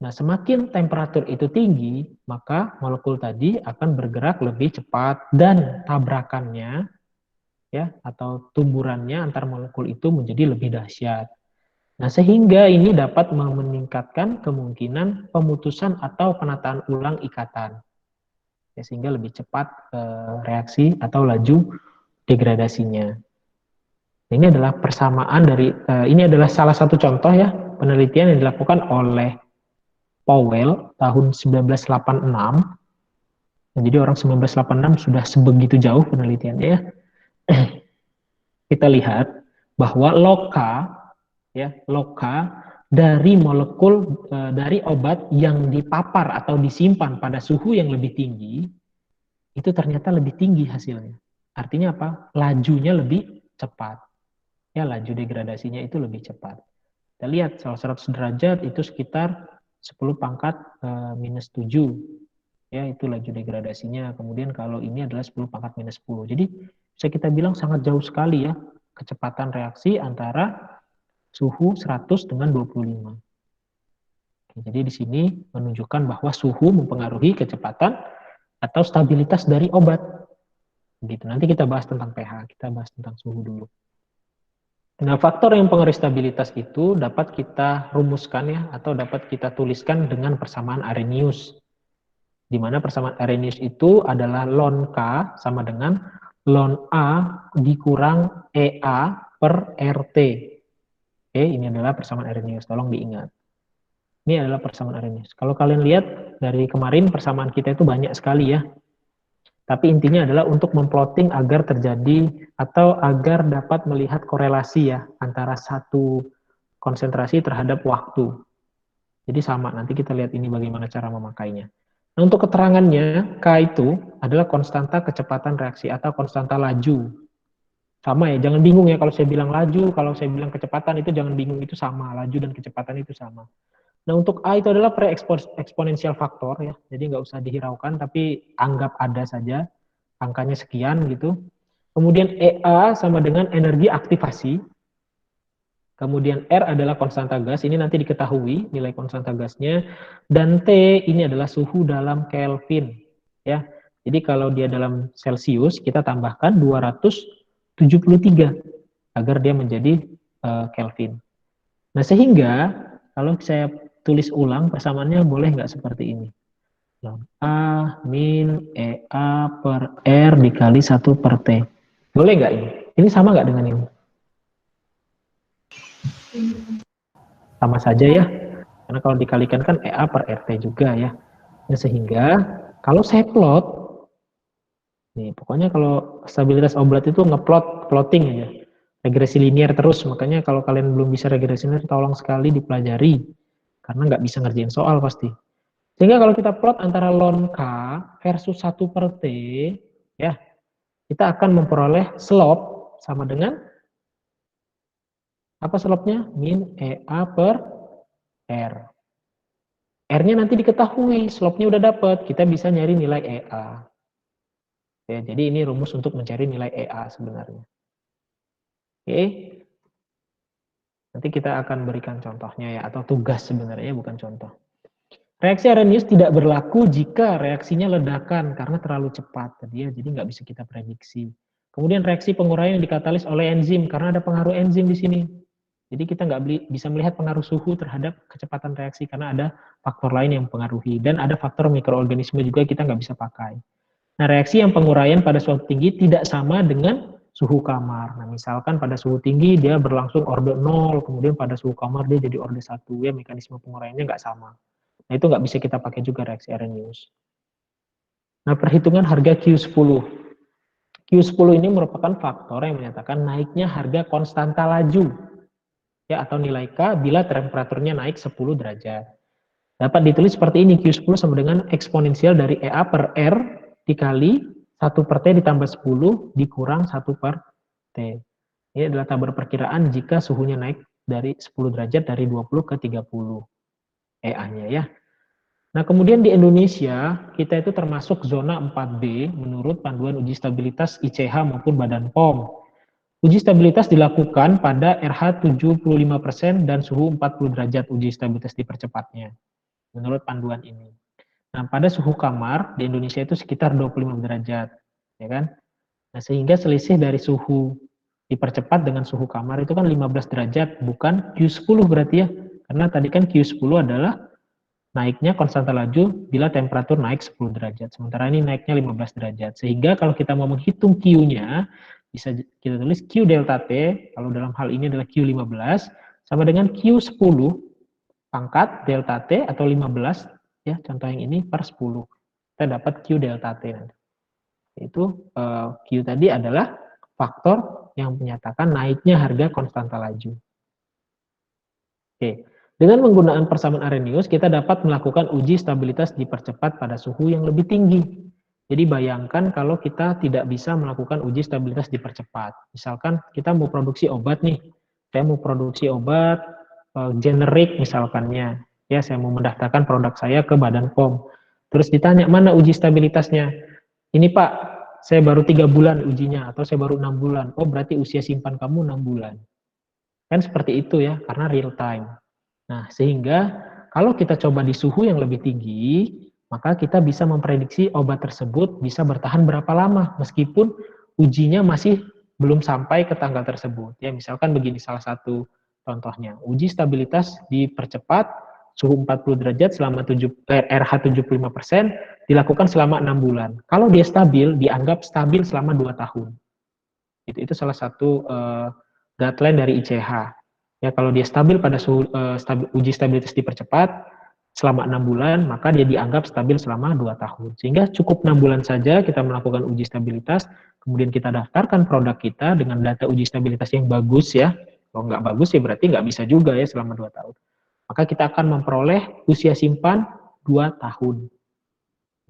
Nah, semakin temperatur itu tinggi, maka molekul tadi akan bergerak lebih cepat dan tabrakannya ya atau tumburannya antar molekul itu menjadi lebih dahsyat. Nah, sehingga ini dapat meningkatkan kemungkinan pemutusan atau penataan ulang ikatan. Ya, sehingga lebih cepat reaksi atau laju degradasinya. Ini adalah persamaan dari, ini adalah salah satu contoh ya, penelitian yang dilakukan oleh Powell tahun 1986. Nah, jadi orang 1986 sudah sebegitu jauh penelitiannya ya. Kita lihat bahwa loka dari molekul dari obat yang dipapar atau disimpan pada suhu yang lebih tinggi itu ternyata lebih tinggi hasilnya. Artinya apa? Lajunya lebih cepat. Ya, laju degradasinya itu lebih cepat. Kita lihat 100 derajat itu sekitar 10 pangkat -7. Ya, itu laju degradasinya. Kemudian kalau ini adalah 10 pangkat minus 10. Jadi bisa kita bilang sangat jauh sekali ya kecepatan reaksi antara suhu 100 dengan 25. Jadi di sini menunjukkan bahwa suhu mempengaruhi kecepatan atau stabilitas dari obat. Gitu. Nanti kita bahas tentang pH, kita bahas tentang suhu dulu. Nah, faktor yang mempengaruhi stabilitas itu dapat kita rumuskan ya, atau dapat kita tuliskan dengan persamaan Arrhenius. Di mana persamaan Arrhenius itu adalah ln K sama dengan ln A dikurang EA per RT. Oke, ini adalah persamaan Arrhenius, tolong diingat. Ini adalah persamaan Arrhenius. Kalau kalian lihat dari kemarin persamaan kita itu banyak sekali ya. Tapi intinya adalah untuk memplotting agar terjadi atau agar dapat melihat korelasi ya antara satu konsentrasi terhadap waktu. Jadi sama, nanti kita lihat ini bagaimana cara memakainya. Nah, untuk keterangannya, K itu adalah konstanta kecepatan reaksi atau konstanta laju. Sama ya, jangan bingung ya kalau saya bilang laju, kalau saya bilang kecepatan itu jangan bingung, itu sama, laju dan kecepatan itu sama. Nah, untuk A itu adalah pre-eksponensial faktor ya, jadi nggak usah dihiraukan, tapi anggap ada saja, angkanya sekian gitu. Kemudian EA sama dengan energi aktivasi. Kemudian R adalah konstanta gas, ini nanti diketahui nilai konstanta gasnya. Dan T ini adalah suhu dalam Kelvin. Ya, jadi kalau dia dalam Celsius, kita tambahkan 273 agar dia menjadi Kelvin. Nah, sehingga kalau saya tulis ulang persamaannya boleh nggak seperti ini. A min EA per R dikali 1 per T. Boleh nggak ini? Ini sama nggak dengan ini? Sama saja ya. Karena kalau dikalikan kan EA per RT juga ya. Nah, sehingga kalau saya plot, nih pokoknya kalau stabilitas obat itu plotting aja. Regresi linear terus, makanya kalau kalian belum bisa regresi linear, tolong sekali dipelajari. Karena nggak bisa ngerjain soal pasti. Sehingga kalau kita plot antara ln K versus 1 per T, ya, kita akan memperoleh slope sama dengan, apa slope-nya? Min EA per R. R-nya nanti diketahui, slope-nya udah dapat, kita bisa nyari nilai EA. Ya, jadi ini rumus untuk mencari nilai EA sebenarnya. Oke. Nanti kita akan berikan contohnya ya, atau tugas sebenarnya, bukan contoh. Reaksi Arrhenius tidak berlaku jika reaksinya ledakan karena terlalu cepat tadi ya, jadi nggak bisa kita prediksi. Kemudian reaksi penguraian yang dikatalis oleh enzim karena ada pengaruh enzim di sini. Jadi kita nggak bisa melihat pengaruh suhu terhadap kecepatan reaksi karena ada faktor lain yang mempengaruhi, dan ada faktor mikroorganisme juga kita nggak bisa pakai. Nah, reaksi yang penguraian pada suhu tinggi tidak sama dengan suhu kamar. Nah, misalkan pada suhu tinggi dia berlangsung orde 0, kemudian pada suhu kamar dia jadi orde 1, ya mekanisme penguraiannya nggak sama. Nah, itu nggak bisa kita pakai juga reaksi Arrhenius. Nah, perhitungan harga Q10. Q10 ini merupakan faktor yang menyatakan naiknya harga konstanta laju, ya, atau nilai K bila temperaturnya naik 10 derajat. Dapat ditulis seperti ini, Q10 sama dengan eksponensial dari EA per R dikali 1 per T ditambah 10 dikurang 1 per T. Ini adalah tabel perkiraan jika suhunya naik dari 10 derajat dari 20 ke 30 EA-nya ya. Nah, kemudian di Indonesia, kita itu termasuk zona 4B menurut panduan uji stabilitas ICH maupun Badan POM. Uji stabilitas dilakukan pada RH 75% dan suhu 40 derajat uji stabilitas dipercepatnya, menurut panduan ini. Nah, pada suhu kamar di Indonesia itu sekitar 25 derajat, ya kan? Nah, sehingga selisih dari suhu dipercepat dengan suhu kamar itu kan 15 derajat, bukan Q10 berarti ya. Karena tadi kan Q10 adalah naiknya konstanta laju bila temperatur naik 10 derajat. Sementara ini naiknya 15 derajat. Sehingga kalau kita mau menghitung Q-nya, bisa kita tulis Q delta T, kalau dalam hal ini adalah Q15, sama dengan Q10 pangkat delta T atau 15, ya contoh yang ini per 10. Kita dapat Q delta T. Itu Q tadi adalah faktor yang menyatakan naiknya harga konstanta laju. Oke. Dengan menggunakan persamaan Arrhenius, kita dapat melakukan uji stabilitas dipercepat pada suhu yang lebih tinggi. Jadi bayangkan kalau kita tidak bisa melakukan uji stabilitas dipercepat. Misalkan kita mau produksi obat nih, saya mau produksi obat generik misalkannya, ya saya mau mendaftarkan produk saya ke Badan POM. Terus ditanya, mana uji stabilitasnya? Ini Pak, saya baru 3 bulan ujinya, atau saya baru 6 bulan. Oh, berarti usia simpan kamu 6 bulan. Kan seperti itu ya, karena real time. Nah, sehingga kalau kita coba di suhu yang lebih tinggi, maka kita bisa memprediksi obat tersebut bisa bertahan berapa lama, meskipun ujinya masih belum sampai ke tanggal tersebut. Ya, misalkan begini salah satu contohnya, uji stabilitas dipercepat, suhu 40 derajat selama RH 75% dilakukan selama 6 bulan. Kalau dia stabil, dianggap stabil selama 2 tahun. Itu salah satu guideline dari ICH. Ya, kalau dia stabil pada suhu uji stabilitas dipercepat selama 6 bulan, maka dia dianggap stabil selama 2 tahun. Sehingga cukup 6 bulan saja kita melakukan uji stabilitas, kemudian kita daftarkan produk kita dengan data uji stabilitas yang bagus ya. Kalau nggak bagus ya berarti nggak bisa juga ya selama 2 tahun. Maka kita akan memperoleh usia simpan 2 tahun.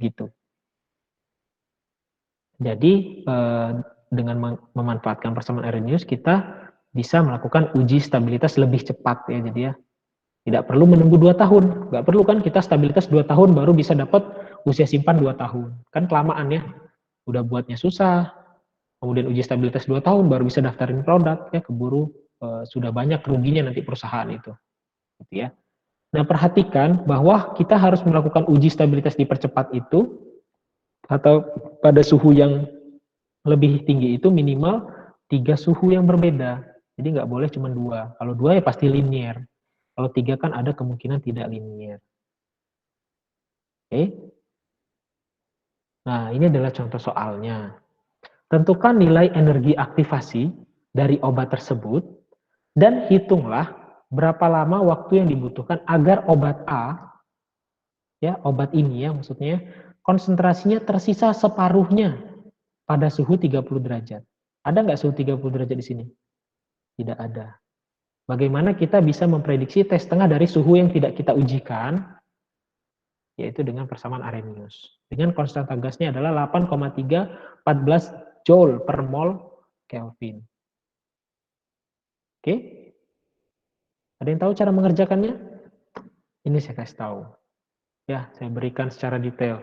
Gitu. Jadi dengan memanfaatkan persamaan Arrhenius kita bisa melakukan uji stabilitas lebih cepat ya. Jadi ya tidak perlu menunggu 2 tahun. Nggak perlu kan kita stabilitas 2 tahun baru bisa dapat usia simpan 2 tahun. Kan kelamaan ya. Udah buatnya susah. Kemudian uji stabilitas 2 tahun baru bisa daftarin produk ya, keburu sudah banyak ruginya nanti perusahaan itu. Gitu ya. Nah, perhatikan bahwa kita harus melakukan uji stabilitas dipercepat itu atau pada suhu yang lebih tinggi itu minimal 3 suhu yang berbeda. Jadi nggak boleh cuma 2. Kalau 2 ya pasti linear. Kalau 3 kan ada kemungkinan tidak linear. Oke. Nah, ini adalah contoh soalnya. Tentukan nilai energi aktivasi dari obat tersebut dan hitunglah berapa lama waktu yang dibutuhkan agar obat A, ya obat ini ya maksudnya, konsentrasinya tersisa separuhnya pada suhu 30 derajat. Ada nggak suhu 30 derajat di sini? Tidak ada. Bagaimana kita bisa memprediksi T setengah dari suhu yang tidak kita ujikan, yaitu dengan persamaan Arrhenius. Dengan konstanta gasnya adalah 8,314 Joule per mol Kelvin. Oke? Ada yang tahu cara mengerjakannya? Ini saya kasih tahu. Ya, saya berikan secara detail.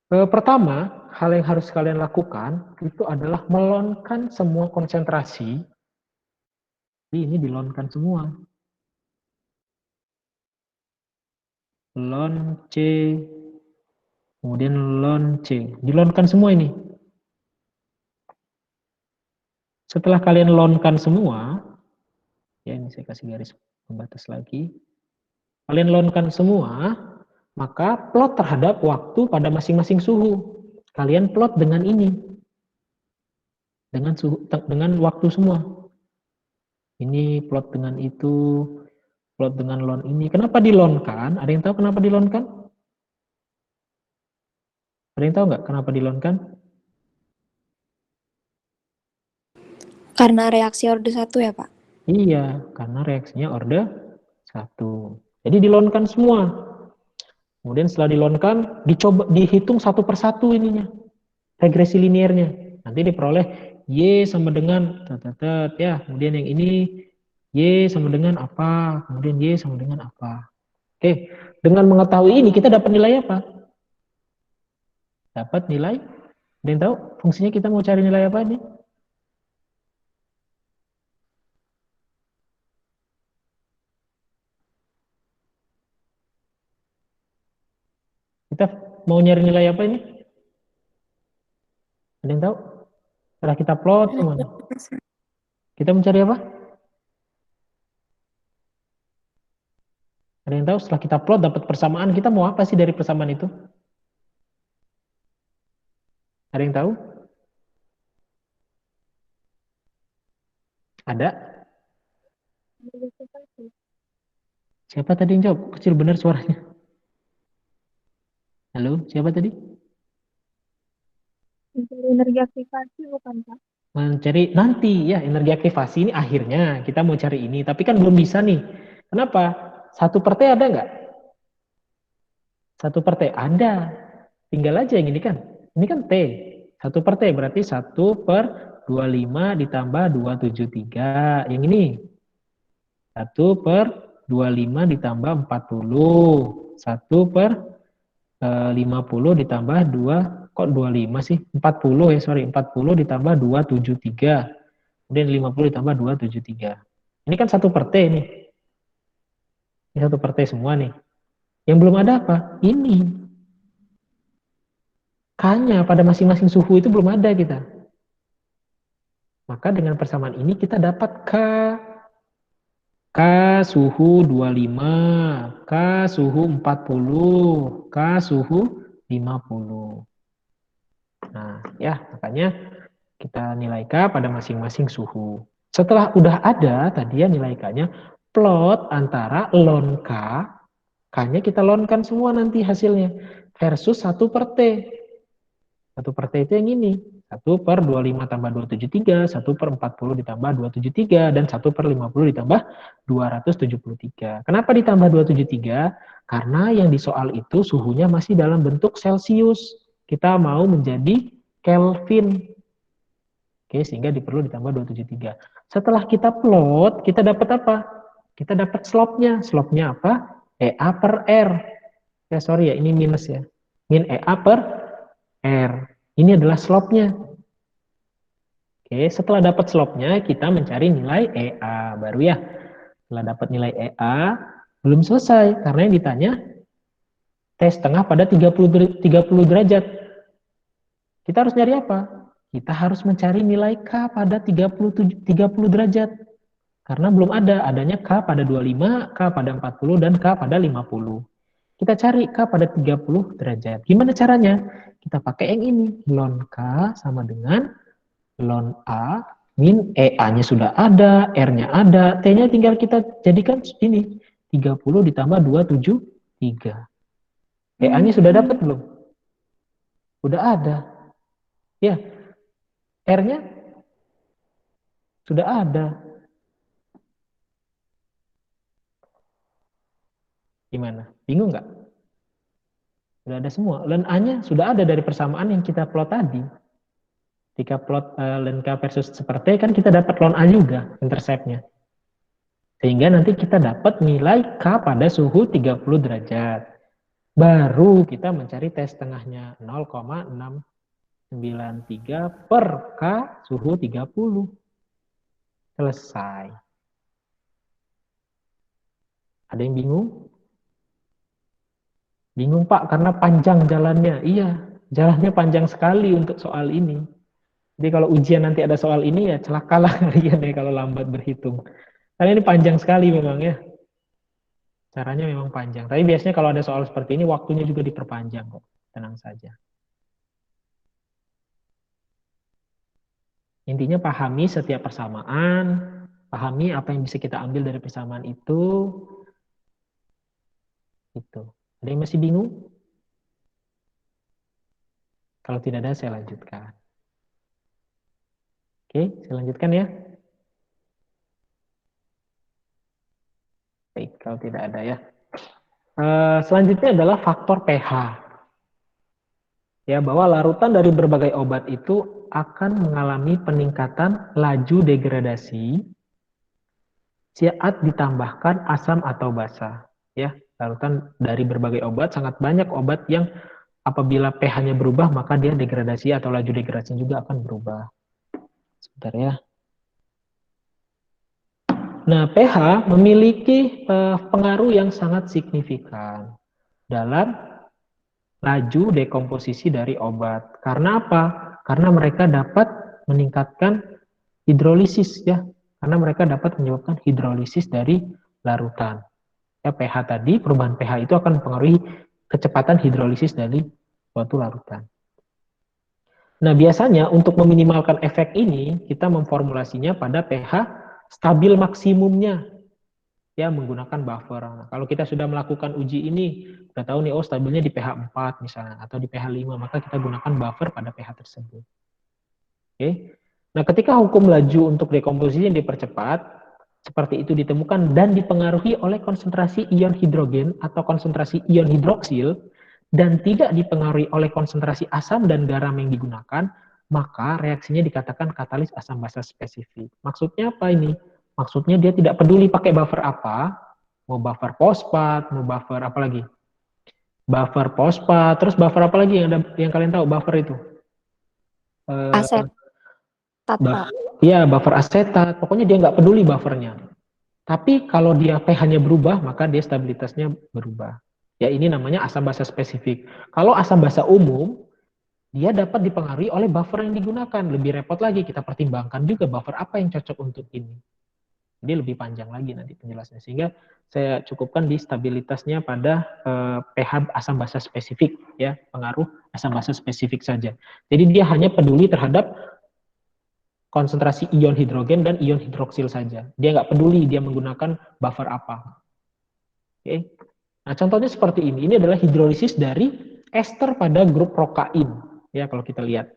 Pertama, hal yang harus kalian lakukan itu adalah melonkan semua konsentrasi. Ini dilonkan semua. Lon C, kemudian lon C. Dilonkan semua ini. Setelah kalian lonkan semua, ya ini saya kasih garis pembatas lagi. Kalian lonkan semua, maka plot terhadap waktu pada masing-masing suhu. Kalian plot dengan ini. Dengan waktu semua. Ini plot dengan itu, plot dengan lon ini. Kenapa dilonkan? Ada yang tahu kenapa dilonkan? Ada yang tahu nggak kenapa dilonkan? Karena reaksi orde 1 ya, Pak? Iya, karena reaksinya orde 1. Jadi dilonkan semua. Kemudian setelah dilonkan, dihitung satu persatu ininya. Regresi linearnya. Nanti diperoleh Y sama dengan ya, kemudian yang ini Y sama dengan apa, kemudian Y sama dengan apa. Oke, dengan mengetahui ini kita dapat nilai apa? Dapat nilai, ada yang tahu fungsinya kita mau cari nilai apa ini? Kita mau nyari nilai apa ini? Ada yang tahu? Setelah kita plot semuanya. Kita mencari apa? Ada yang tahu setelah kita plot dapat persamaan, kita mau apa sih dari persamaan itu? Ada yang tahu? Ada? Siapa tadi yang jawab? Kecil benar suaranya. Halo, siapa tadi? Mencari energi aktivasi bukan, Pak? Mencari nanti ya, energi aktivasi ini akhirnya kita mau cari ini, tapi kan belum bisa nih. Kenapa? 1 per T ada nggak? 1 per T ada. Tinggal aja yang ini kan. Ini kan T. 1 per T berarti 1 per 25 ditambah 273. Yang ini 1 per 25 ditambah 40. 1 per 50 ditambah 2, kok 25 sih? 40 ya, sorry. 40 ditambah 273. Kemudian 50 ditambah 273. Ini kan 1 per T nih. Ini 1 per T semua nih. Yang belum ada apa? Ini. K-nya pada masing-masing suhu itu belum ada kita. Maka dengan persamaan ini kita dapat K suhu 25, K suhu 40, K suhu 50. Nah, ya, makanya kita nilai K pada masing-masing suhu. Setelah udah ada tadi ya nilai K-nya, plot antara ln K, K-nya kita lonkan semua nanti hasilnya, versus 1 per T. 1 per T itu yang ini. 1 per 25 tambah 273, 1 per 40 ditambah 273, dan 1 per 50 ditambah 273. Kenapa ditambah 273? Karena yang di soal itu suhunya masih dalam bentuk Celcius. Kita mau menjadi Kelvin. Oke, sehingga diperlu ditambah 273. Setelah kita plot, kita dapat apa? Kita dapat slope-nya. Slope-nya apa? EA per R. Ya, sorry ya, ini minus ya. Min EA per R. Ini adalah slope-nya. Oke, setelah dapat slope-nya, kita mencari nilai EA. Baru ya, setelah dapat nilai EA, belum selesai. Karena yang ditanya, T setengah pada 30 derajat. Kita harus nyari apa? Kita harus mencari nilai K pada 30 derajat. Karena belum ada, adanya K pada 25, K pada 40, dan K pada 50. Kita cari K pada 30 derajat. Gimana caranya? Kita pakai yang ini. Ln K sama dengan ln A min EA-nya sudah ada, R-nya ada, T-nya tinggal kita jadikan ini. 30 ditambah 273. EA-nya sudah dapat belum? Sudah ada. Ya. R-nya sudah ada. Gimana? Bingung nggak? Sudah ada semua. Ln A-nya sudah ada dari persamaan yang kita plot tadi. Jika plot ln K versus seperti kan kita dapat ln A juga, intercept-nya. Sehingga nanti kita dapat nilai K pada suhu 30 derajat. Baru kita mencari T setengahnya 0,693 per K suhu 30. Selesai. Ada yang bingung? Bingung Pak, karena panjang jalannya. Iya, jalannya panjang sekali untuk soal ini. Jadi kalau ujian nanti ada soal ini ya celakalah kalian ya kalau lambat berhitung. Karena ini panjang sekali memang ya. Caranya memang panjang. Tapi biasanya kalau ada soal seperti ini waktunya juga diperpanjang kok. Tenang saja. Intinya pahami setiap persamaan, pahami apa yang bisa kita ambil dari persamaan itu. Itu. Ada yang masih bingung? Kalau tidak ada, saya lanjutkan. Oke, saya lanjutkan ya. Baik, kalau tidak ada ya. Selanjutnya adalah faktor pH. Ya, bahwa larutan dari berbagai obat itu akan mengalami peningkatan laju degradasi saat ditambahkan asam atau basa. Ya, larutan dari berbagai obat, sangat banyak obat yang apabila pH-nya berubah, maka dia degradasi atau laju degradasinya juga akan berubah. Sebentar ya. Nah, pH memiliki pengaruh yang sangat signifikan dalam laju dekomposisi dari obat. Karena apa? Karena mereka dapat meningkatkan hidrolisis ya. Karena mereka dapat menyebabkan hidrolisis dari larutan. Ya, pH tadi, perubahan pH itu akan mempengaruhi kecepatan hidrolisis dari suatu larutan. Nah, biasanya untuk meminimalkan efek ini, kita memformulasinya pada pH stabil maksimumnya. Ya, menggunakan buffer. Nah, kalau kita sudah melakukan uji ini, udah tahu nih, oh stabilnya di pH 4 misalnya, atau di pH 5, maka kita gunakan buffer pada pH tersebut. Oke. Nah, ketika hukum laju untuk dekomposisi yang dipercepat, seperti itu ditemukan dan dipengaruhi oleh konsentrasi ion hidrogen atau konsentrasi ion hidroksil, dan tidak dipengaruhi oleh konsentrasi asam dan garam yang digunakan, maka reaksinya dikatakan katalis asam basa spesifik. Maksudnya apa ini? Maksudnya dia tidak peduli pakai buffer apa, mau buffer fosfat, mau buffer apa lagi? Buffer fosfat, terus buffer apa lagi yang kalian tahu buffer itu? Asetat, Pak. Iya, buffer asetat. Pokoknya dia nggak peduli buffernya. Tapi kalau dia pH-nya berubah, maka dia stabilitasnya berubah. Ya ini namanya asam basa spesifik. Kalau asam basa umum, dia dapat dipengaruhi oleh buffer yang digunakan. Lebih repot lagi, kita pertimbangkan juga buffer apa yang cocok untuk ini. Jadi lebih panjang lagi nanti penjelasannya. Sehingga saya cukupkan di stabilitasnya pada pH asam basa spesifik, ya, pengaruh asam basa spesifik saja. Jadi dia hanya peduli terhadap konsentrasi ion hidrogen dan ion hidroksil saja. Dia nggak peduli dia menggunakan buffer apa. Oke. Nah, contohnya seperti ini. Ini adalah hidrolisis dari ester pada grup prokain. Ya, kalau kita lihat.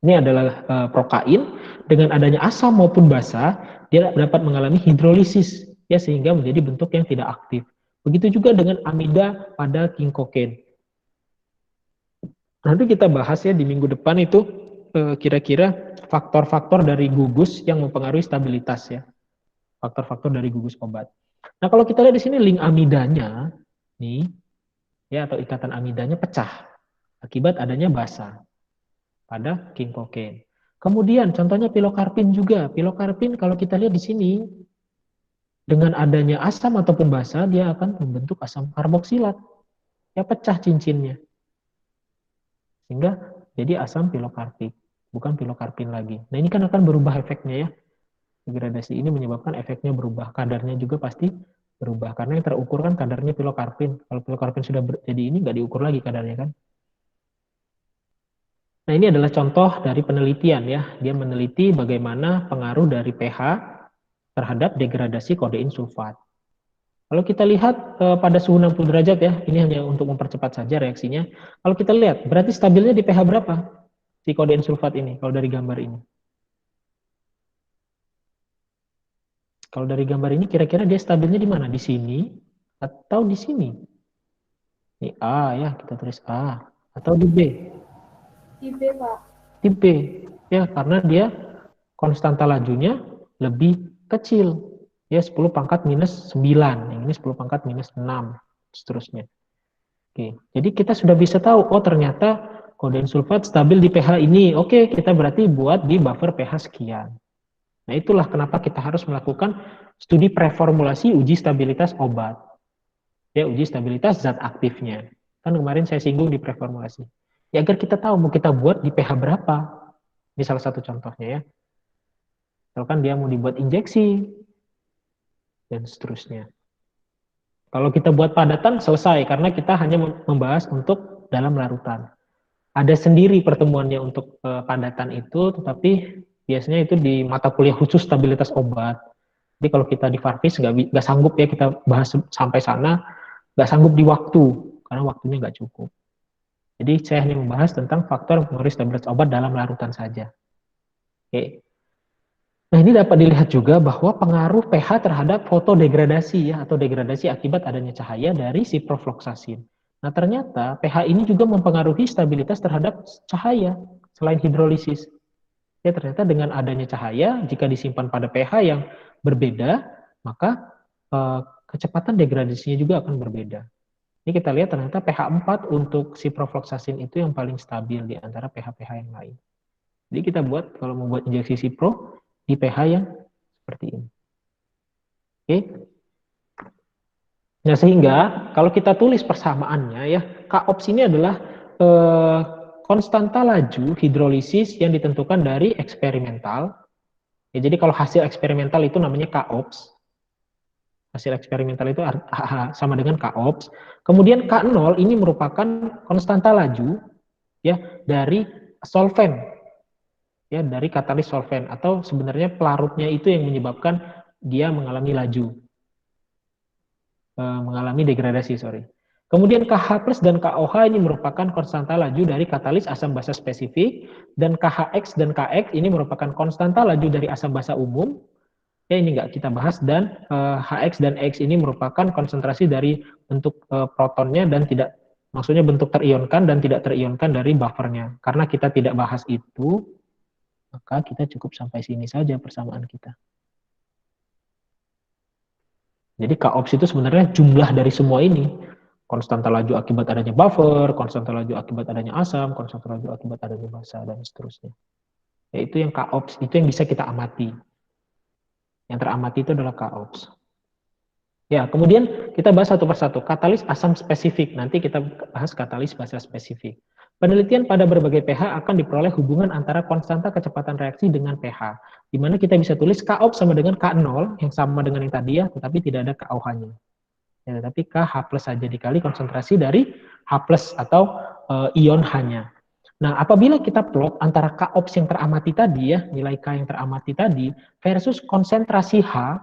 Ini adalah prokain dengan adanya asam maupun basa, dia dapat mengalami hidrolisis ya sehingga menjadi bentuk yang tidak aktif. Begitu juga dengan amida pada kinkokain. Nanti kita bahas ya di minggu depan itu kira-kira faktor-faktor dari gugus yang mempengaruhi stabilitas ya. Faktor-faktor dari gugus obat. Nah, kalau kita lihat di sini link amidanya nih ya atau ikatan amidanya pecah akibat adanya basa pada kinkokain. Kemudian contohnya pilokarpin juga. Pilokarpin kalau kita lihat di sini dengan adanya asam ataupun basa dia akan membentuk asam karboksilat. Ya pecah cincinnya. Sehingga jadi asam pilokarpik, bukan pilokarpin lagi. Nah, ini kan akan berubah efeknya ya. Degradasi ini menyebabkan efeknya berubah, kadarnya juga pasti berubah karena yang terukur kan kadarnya pilokarpin. Kalau pilokarpin sudah jadi ini nggak diukur lagi kadarnya kan. Nah, ini adalah contoh dari penelitian ya. Dia meneliti bagaimana pengaruh dari pH terhadap degradasi kodein sulfat. Kalau kita lihat pada suhu 60 derajat ya, ini hanya untuk mempercepat saja reaksinya. Kalau kita lihat, berarti stabilnya di pH berapa? Si kodein sulfat ini, kalau dari gambar ini. Kalau dari gambar ini kira-kira dia stabilnya di mana? Di sini atau di sini? Ini A ya, kita tulis A. Atau di B? Di B, Pak. Di B. Ya, karena dia konstanta lajunya lebih kecil. Ya, 10 pangkat minus 9. Yang ini 10 pangkat minus 6. Seterusnya. Oke, jadi kita sudah bisa tahu, oh ternyata kodein sulfat stabil di pH ini. Oke, kita berarti buat di buffer pH sekian. Nah, itulah kenapa kita harus melakukan studi preformulasi uji stabilitas obat. Ya, uji stabilitas zat aktifnya. Kan kemarin saya singgung di preformulasi. Ya, agar kita tahu mau kita buat di pH berapa. Ini salah satu contohnya ya. Misalkan dia mau dibuat injeksi, dan seterusnya. Kalau kita buat padatan, selesai. Karena kita hanya membahas untuk dalam larutan. Ada sendiri pertemuannya untuk padatan itu, tetapi biasanya itu di mata kuliah khusus stabilitas obat. Jadi kalau kita di Farvis nggak sanggup ya kita bahas sampai sana, nggak sanggup di waktu, karena waktunya nggak cukup. Jadi saya hanya membahas tentang faktor mempengaruhi stabilitas obat dalam larutan saja. Oke. Nah, ini dapat dilihat juga bahwa pengaruh pH terhadap fotodegradasi ya, atau degradasi akibat adanya cahaya dari ciprofloxacin. Nah, ternyata pH ini juga mempengaruhi stabilitas terhadap cahaya selain hidrolisis. Ya, ternyata dengan adanya cahaya, jika disimpan pada pH yang berbeda, maka kecepatan degradasinya juga akan berbeda. Ini kita lihat ternyata pH 4 untuk ciprofloxacin itu yang paling stabil di antara pH-pH yang lain. Jadi kita buat, kalau membuat injeksi cipro, di pH yang seperti ini. Oke. Nah, sehingga kalau kita tulis persamaannya ya, Kops ini adalah konstanta laju hidrolisis yang ditentukan dari eksperimental. Ya, jadi kalau hasil eksperimental itu namanya Kops. Hasil eksperimental itu sama dengan Kops. Kemudian K0 ini merupakan konstanta laju ya dari solvent. Ya, dari katalis solvent, atau sebenarnya pelarutnya itu yang menyebabkan dia mengalami laju. Mengalami degradasi, sorry. Kemudian KH plus dan KOH ini merupakan konstanta laju dari katalis asam basa spesifik, dan KHX dan KX ini merupakan konstanta laju dari asam basa umum. Ya, ini nggak kita bahas, dan HX dan X ini merupakan konsentrasi dari bentuk protonnya dan tidak, maksudnya bentuk terionkan dan tidak terionkan dari buffernya. Karena kita tidak bahas itu, maka kita cukup sampai sini saja persamaan kita. Jadi Kops itu sebenarnya jumlah dari semua ini. konstanta laju akibat adanya buffer, konstanta laju akibat adanya asam, konstanta laju akibat adanya basa, dan seterusnya. Yaitu yang K-ops, itu yang bisa kita amati. Yang teramati itu adalah K-ops. Ya, kemudian kita bahas satu persatu. Katalis asam spesifik. Nanti kita bahas katalis basa spesifik. Penelitian pada berbagai pH akan diperoleh hubungan antara konstanta kecepatan reaksi dengan pH. Di mana kita bisa tulis K-ops sama dengan K0, yang sama dengan yang tadi ya, tetapi tidak ada KOH-nya. Ya, tetapi KH plus saja dikali konsentrasi dari H plus atau ion H-nya. Nah, apabila kita plot antara K-ops yang teramati tadi ya, nilai K yang teramati tadi, versus konsentrasi H,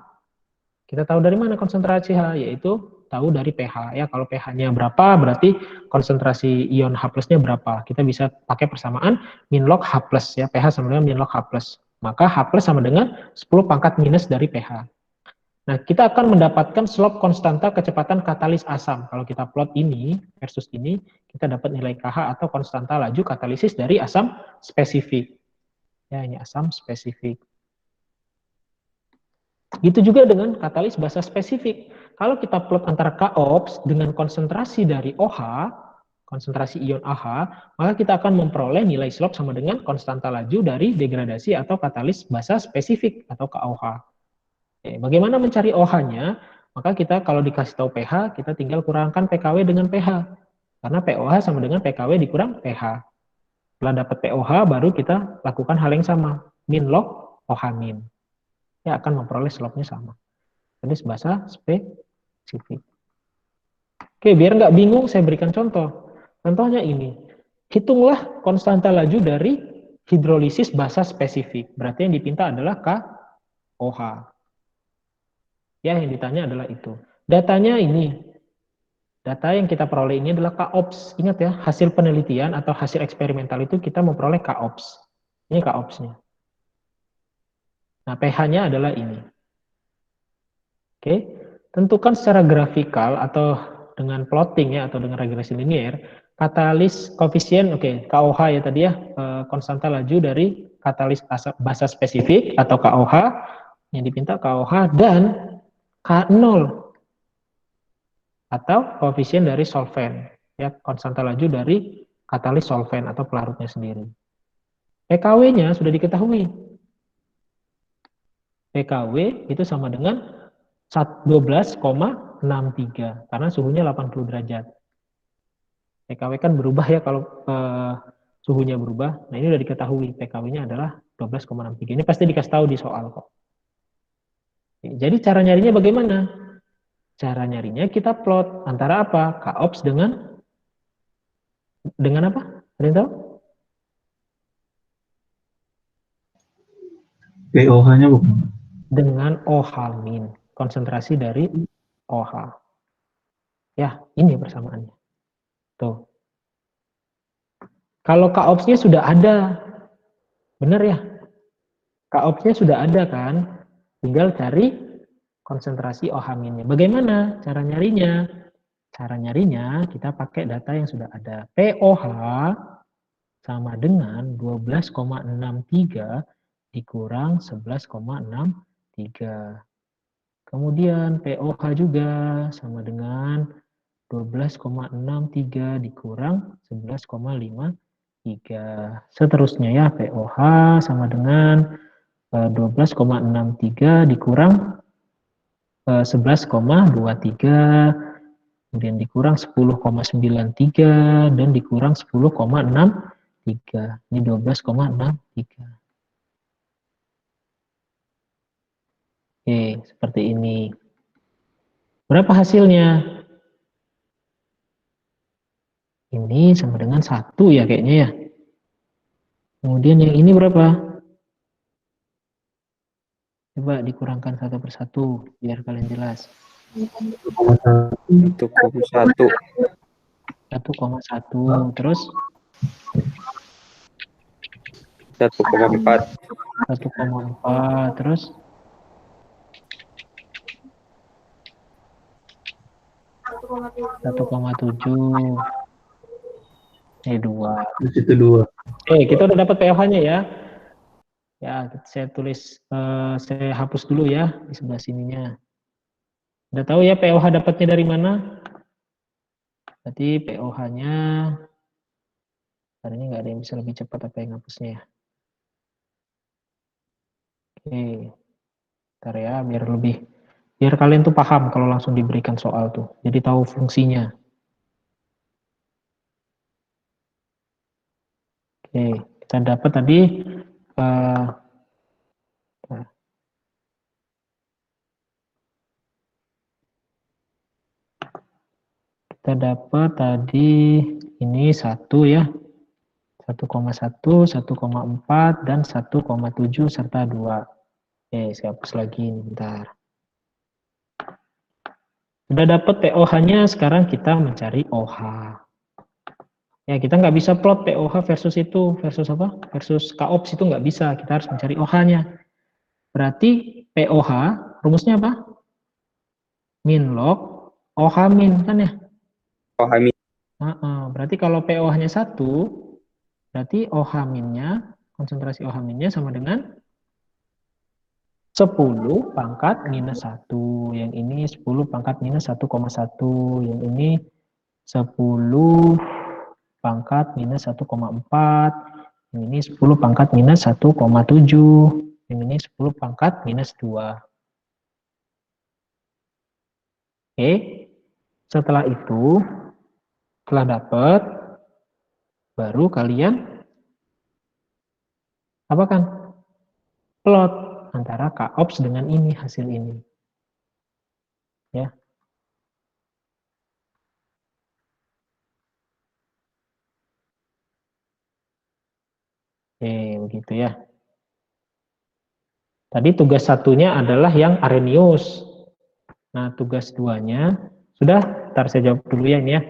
kita tahu dari mana konsentrasi H, yaitu tahu dari pH. Ya, kalau pH-nya berapa, berarti konsentrasi ion H plus-nya berapa. Kita bisa pakai persamaan min log H plus, ya, pH sama dengan min log H plus. Maka H plus sama dengan 10 pangkat minus dari pH. Nah, kita akan mendapatkan slope konstanta kecepatan katalis asam. Kalau kita plot ini versus ini, kita dapat nilai KH atau konstanta laju katalisis dari asam spesifik. Ya, ini asam spesifik. Gitu juga dengan katalis basa spesifik. Kalau kita plot antara K-ops dengan konsentrasi dari OH, konsentrasi ion AH, maka kita akan memperoleh nilai slope sama dengan konstanta laju dari degradasi atau katalis basa spesifik atau KOH. Bagaimana mencari OH-nya? Maka kita kalau dikasih tahu pH, kita tinggal kurangkan PKW dengan pH. Karena POH sama dengan PKW dikurang pH. Setelah dapat POH, baru kita lakukan hal yang sama. Min log OH min. Ya, akan memperoleh slope-nya sama. Jadi bahasa spesifik. Oke, biar nggak bingung, saya berikan contoh. Contohnya ini. Hitunglah konstanta laju dari hidrolisis basa spesifik. Berarti yang dipinta adalah KOH. Ya, yang ditanya adalah itu. Datanya ini. Data yang kita peroleh ini adalah K-ops. Ingat ya, hasil penelitian atau hasil eksperimental itu kita memperoleh K-ops. Ini K-ops-nya. Nah, pH-nya adalah ini. Oke, tentukan secara grafikal atau dengan plotting ya, atau dengan regresi linier, katalis koefisien, oke, KOH ya tadi ya, konstanta laju dari katalis basa spesifik atau KOH, yang dipinta KOH, dan K0 atau koefisien dari solvent, ya, konstanta laju dari katalis solvent atau pelarutnya sendiri. PKW-nya sudah diketahui. PKW itu sama dengan 12,63 karena suhunya 80 derajat. PKW kan berubah ya kalau suhunya berubah. Nah, ini sudah diketahui PKW-nya adalah 12,63. Ini pasti dikasih tahu di soal kok. Jadi cara nyarinya bagaimana? Cara nyarinya kita plot antara apa? K-ops dengan apa? Ada yang tahu? POH-nya bukan? Dengan OH min, konsentrasi dari OH. Ya, ini persamaannya. Tuh. Kalau K-ops-nya sudah ada, benar ya? K-ops-nya sudah ada kan? Tinggal cari konsentrasi OH min-nya. Bagaimana cara nyarinya? Cara nyarinya kita pakai data yang sudah ada. POH sama dengan 12,63 dikurang 11,63. Kemudian POH juga sama dengan 12,63 dikurang 11,53. Seterusnya ya, POH sama dengan 12,63 dikurang 11,23, kemudian dikurang 10,93 dan dikurang 10,63. Ini 12,63. Oke, seperti ini. Berapa hasilnya? Ini sama dengan 1 ya kayaknya ya. Kemudian yang ini berapa? Coba dikurangkan satu persatu biar kalian jelas. 1,1. 1,1 terus 1,4. 1,4 terus 1,7. 2. Itu 2. Kita udah dapat POH-nya ya. Ya, saya tulis, saya hapus dulu ya di sebelah sininya. Udah tahu ya POH dapatnya dari mana? Berarti POH-nya, hari ini nggak ada yang bisa lebih cepat apa yang ngapusnya ya. Oke, ntar ya, biar kalian tuh paham kalau langsung diberikan soal tuh. Jadi tahu fungsinya. Oke, kita dapat tadi kita dapat tadi ini 1 ya. 1,1, 1,4, dan 1,7 serta 2. Oke, saya hapus lagi ini bentar. Sudah dapat POH-nya, sekarang kita mencari OH. Ya, kita nggak bisa plot POH versus itu, versus apa? Versus KOPS itu nggak bisa, kita harus mencari OH-nya. Berarti POH, rumusnya apa? Min log OH min, kan ya? OH min. Berarti kalau POH-nya 1, berarti OH minnya, konsentrasi OH minnya sama dengan 10 pangkat minus 1. Yang ini 10 pangkat minus 1,1. Yang ini 10 pangkat minus 1,4. Yang ini 10 pangkat minus 1,7. Yang ini 10 pangkat minus 2. Oke. Setelah itu, setelah dapat, baru kalian apa kan? Plot antara KOPS dengan ini, hasil ini. Ya. Oke, begitu ya. Tadi tugas satunya adalah yang Arrhenius. Nah, tugas 2-nya, sudah, ntar saya jawab dulu ya ini ya.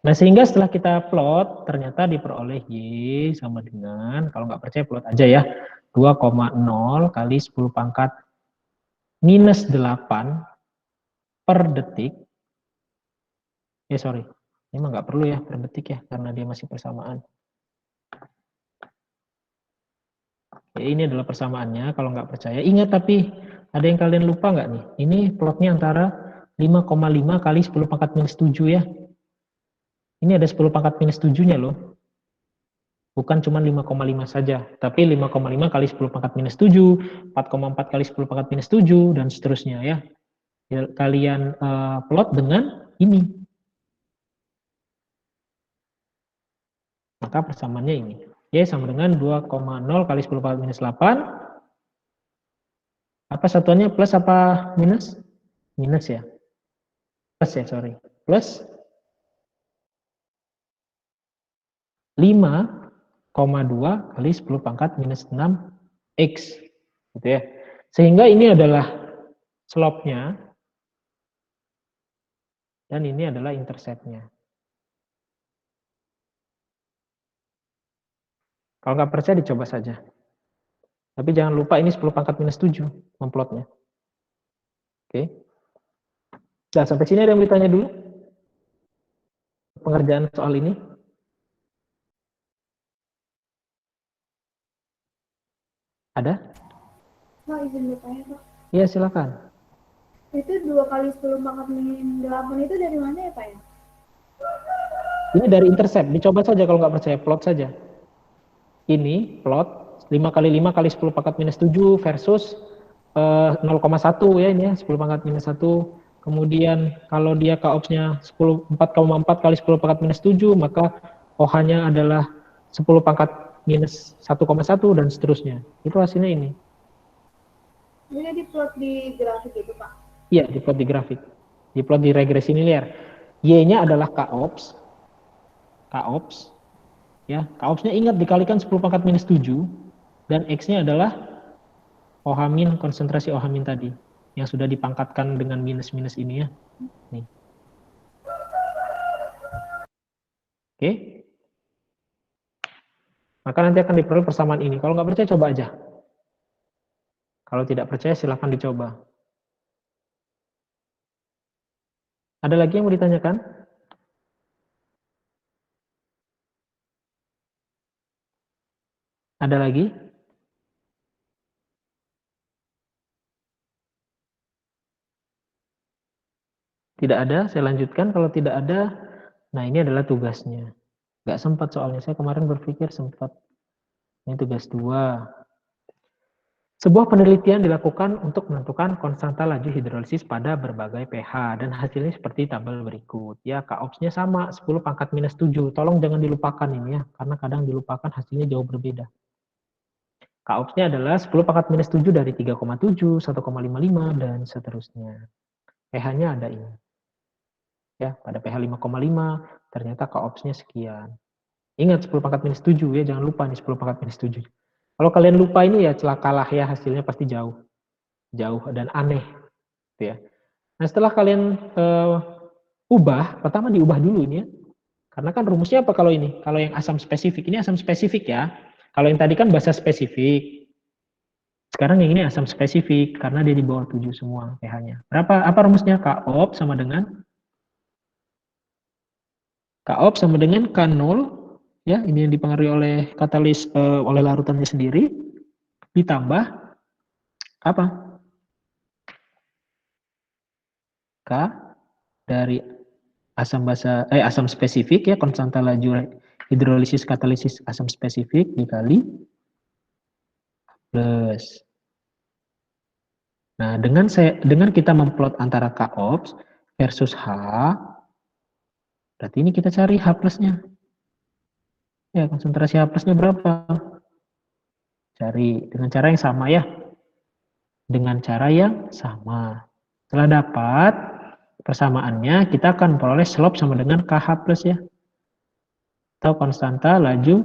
Nah, sehingga setelah kita plot, ternyata diperoleh Y sama dengan, kalau nggak percaya plot aja ya, 2,0 kali 10 pangkat minus 8 per detik. Sorry, ini mah nggak perlu ya per detik ya, karena dia masih persamaan. Ini adalah persamaannya, kalau nggak percaya. Ingat tapi, ada yang kalian lupa nggak nih? Ini plotnya antara 5,5 kali 10 pangkat minus 7 ya. Ini ada 10 pangkat minus 7-nya loh. Bukan cuma 5,5 saja, tapi 5,5 kali 10 pangkat minus 7, 4,4 kali 10 pangkat minus 7, dan seterusnya ya. Kalian plot dengan ini. Maka persamaannya ini. Y sama dengan 2,0 kali 10 pangkat minus 8. Apa satuannya, plus apa minus? Minus ya. Plus ya, sorry. Plus 5,2 kali 10 pangkat minus 6x. Gitu ya. Sehingga ini adalah slope-nya. Dan ini adalah intercept-nya. Kalau nggak percaya dicoba saja. Tapi jangan lupa ini 10 pangkat minus 7 memplotnya. Oke. Nah, sampai sini ada yang ditanya dulu? Pengerjaan soal ini? Ada? Pak, izin bertanya, Pak. Iya, silakan. Itu 2 kali 10 pangkat min 8 itu dari mana ya, Pak ya? Ini dari intercept. Dicoba saja kalau nggak percaya, plot saja. Ini plot 5 kali 5 kali 10 pangkat minus 7 versus 0,1 ya ini ya, 10 pangkat minus 1. Kemudian kalau dia KOPS-nya 4,4 kali 10 pangkat minus 7, maka OH-nya adalah 10 pangkat minus 1,1 dan seterusnya. Itu hasilnya ini. Jadi diplot di grafik itu, Pak? Iya, diplot di grafik. Diplot di regresi linear. Y-nya adalah KOPS. KOPS. Ya, KOPS-nya ingat dikalikan 10 pangkat minus 7 dan X-nya adalah OH min, konsentrasi OH min tadi yang sudah dipangkatkan dengan minus-minus ini ya. Nih. Oke. Maka nanti akan diperoleh persamaan ini. Kalau nggak percaya coba aja. Kalau tidak percaya silahkan dicoba. Ada lagi yang mau ditanyakan? Ada lagi? Tidak ada, saya lanjutkan. Kalau tidak ada, Nah, ini adalah tugasnya. Nggak sempat soalnya, saya kemarin berpikir sempat. Ini tugas 2. Sebuah penelitian dilakukan untuk menentukan konstanta laju hidrolisis pada berbagai pH dan hasilnya seperti tabel berikut. Ya, Kops-nya sama 10 pangkat minus 7. Tolong jangan dilupakan ini ya, karena kadang dilupakan hasilnya jauh berbeda. Kops-nya adalah 10 pangkat minus 7 dari 3,7, 1,55 dan seterusnya. pH-nya ada ini. Ya, pada pH 5,5 ternyata Kops-nya sekian. Ingat 10 pangkat minus 7 ya, jangan lupa nih 10 pangkat minus 7. Kalau kalian lupa ini ya celakalah ya, hasilnya pasti jauh dan aneh gitu ya. Nah, setelah kalian ubah, pertama diubah dulu ini ya. Karena kan rumusnya apa kalau ini? Kalau yang asam spesifik, ini asam spesifik ya. Kalau yang tadi kan basa spesifik. Sekarang yang ini asam spesifik karena dia di bawah 7 semua pH-nya. Apa rumusnya? Kops sama dengan K0 ya, ini yang dipengaruhi oleh katalis oleh larutannya sendiri ditambah apa? K dari asam spesifik ya, konstanta laju hidrolisis katalisis asam spesifik dikali plus. Nah, dengan kita memplot antara Kops versus H, berarti ini kita cari H plusnya. Ya, konsentrasi H plusnya berapa? Cari dengan cara yang sama ya. Dengan cara yang sama. Setelah dapat persamaannya, kita akan memperoleh slope sama dengan KH plus ya. Atau konstanta laju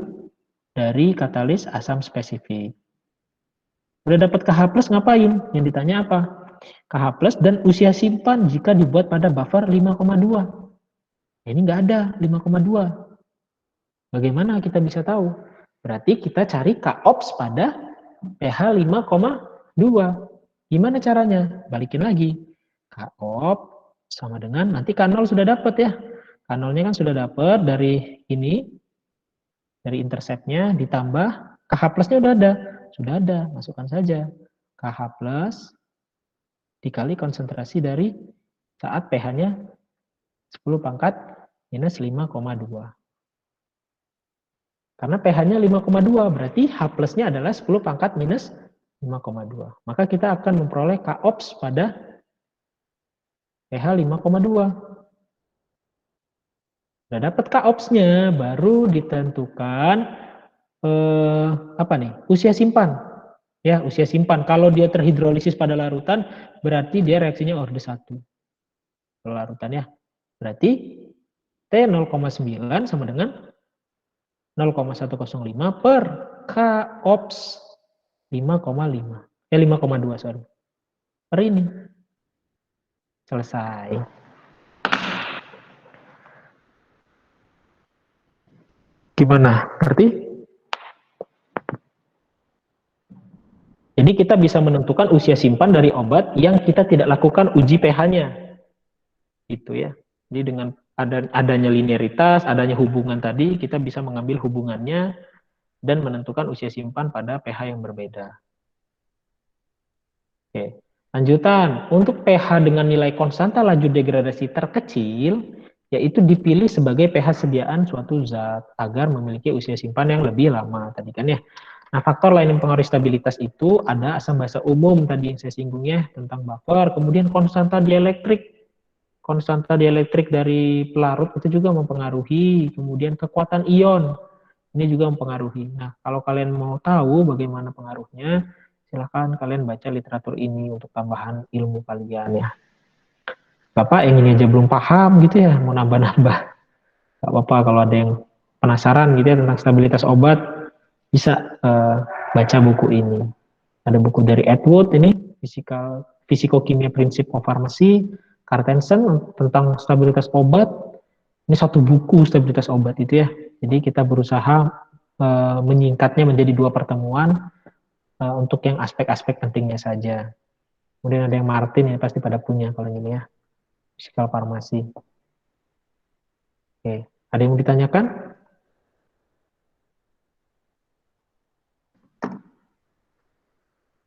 dari katalis asam spesifik. Udah dapat KH plus ngapain? Yang ditanya apa? KH plus dan usia simpan jika dibuat pada buffer 5,2. Ini nggak ada 5,2. Bagaimana kita bisa tahu? Berarti kita cari Kops pada pH 5,2. Gimana caranya? Balikin lagi. Kops sama dengan, nanti K0 sudah dapat ya. K0-nya kan sudah dapat dari ini, dari interceptnya ditambah KH plusnya udah ada. Sudah ada, masukkan saja. KH plus dikali konsentrasi dari saat pH-nya 10 pangkat minus 5,2. Karena pH-nya 5,2, berarti H plusnya adalah 10 pangkat minus 5,2. Maka kita akan memperoleh Kops pada pH 5,2. Sudah dapat Kops-nya, baru ditentukan usia simpan. Ya, usia simpan. Kalau dia terhidrolisis pada larutan, berarti dia reaksinya orde 1. Kalau larutan ya. Berarti T 0,9 sama dengan 0,105 per Kops 5,5. 5,2 sorry. Per ini. Selesai. Gimana? Berarti? Jadi kita bisa menentukan usia simpan dari obat yang kita tidak lakukan uji pH-nya. Gitu ya. Jadi dengan adanya linearitas, adanya hubungan tadi, kita bisa mengambil hubungannya dan menentukan usia simpan pada pH yang berbeda. Oke. Lanjutan, untuk pH dengan nilai konstanta laju degradasi terkecil, yaitu dipilih sebagai pH sediaan suatu zat agar memiliki usia simpan yang lebih lama tadi kan ya. Nah, faktor lain yang mempengaruhi stabilitas itu ada asam basa umum tadi yang saya singgung ya tentang buffer, kemudian konstanta dielektrik. Konstanta dielektrik dari pelarut itu juga mempengaruhi, kemudian kekuatan ion ini juga mempengaruhi. Nah, kalau kalian mau tahu bagaimana pengaruhnya, silahkan kalian baca literatur ini untuk tambahan ilmu kalian ya. Bapak yang ini aja belum paham gitu ya, mau nambah-nambah. Gak apa-apa kalau ada yang penasaran gitu ya tentang stabilitas obat, bisa baca buku ini. Ada buku dari Atwood ini, Fisikokimia Prinsip of Pharmacy, Carstensen tentang stabilitas obat. Ini satu buku stabilitas obat itu ya. Jadi kita berusaha menyingkatnya menjadi 2 pertemuan untuk yang aspek-aspek pentingnya saja. Kemudian ada yang Martin ya pasti pada punya kalau ini ya. Fisikal farmasi. Oke, ada yang mau ditanyakan?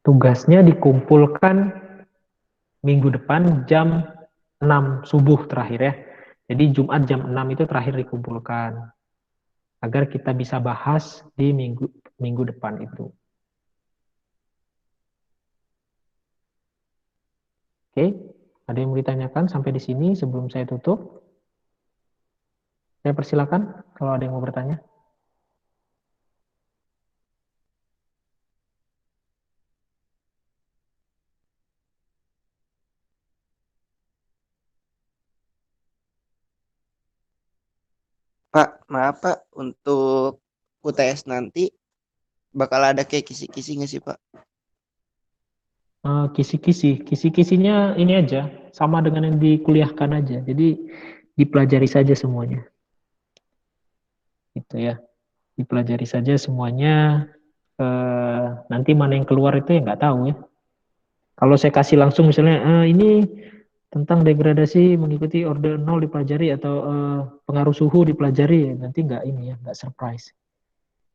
Tugasnya dikumpulkan minggu depan jam 6 subuh terakhir ya. Jadi Jumat jam 6 itu terakhir dikumpulkan agar kita bisa bahas di minggu depan itu. Oke, ada yang mau ditanyakan sampai di sini sebelum saya tutup? Saya persilakan kalau ada yang mau bertanya. Pak, maaf Pak, untuk UTS nanti bakal ada kayak kisi-kisi nggak sih Pak? Kisi-kisinya ini aja, sama dengan yang dikuliahkan aja. Jadi dipelajari saja semuanya. Gitu ya. Dipelajari saja semuanya. Nanti mana yang keluar itu ya nggak tahu ya. Kalau saya kasih langsung misalnya ini tentang degradasi mengikuti order 0 dipelajari atau pengaruh suhu dipelajari, ya nanti nggak ini ya, nggak surprise.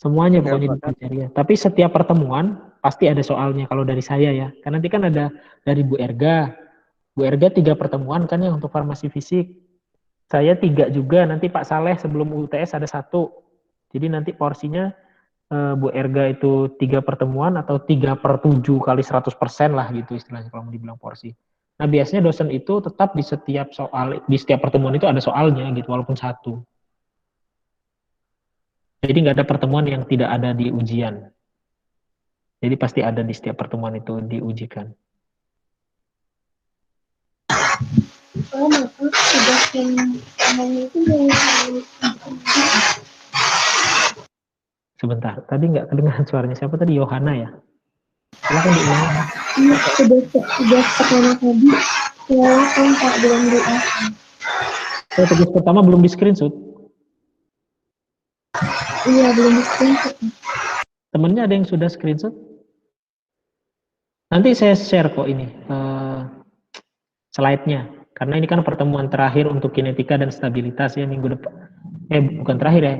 Semuanya Ya, pokoknya Pak. dipelajari ya. Tapi setiap pertemuan pasti ada soalnya kalau dari saya ya. Karena nanti kan ada dari Bu Erga. Bu Erga 3 pertemuan kan ya untuk farmasi fisik. Saya 3 juga, nanti Pak Saleh sebelum UTS ada 1. Jadi nanti porsinya Bu Erga itu 3 pertemuan atau 3/7 kali 100% lah gitu istilahnya kalau mau dibilang porsi. Nah biasanya dosen itu tetap di setiap soal, di setiap pertemuan itu ada soalnya gitu walaupun 1. Jadi nggak ada pertemuan yang tidak ada di ujian. Jadi pasti ada di setiap pertemuan itu diujikan. Oh, maka tugas yang namanya itu Sebentar, tadi nggak kedengaran suaranya. Siapa tadi? Yohana ya? Silakan diulang. tugas pertama tadi silakan Pak belum diangkat. Tugas pertama belum di screenshot. Iya, belum di-screenshot. Temennya ada yang sudah screenshot? Nanti saya share kok ini slide-nya. Karena ini kan pertemuan terakhir untuk kinetika dan stabilitas ya minggu depan. Bukan terakhir ya.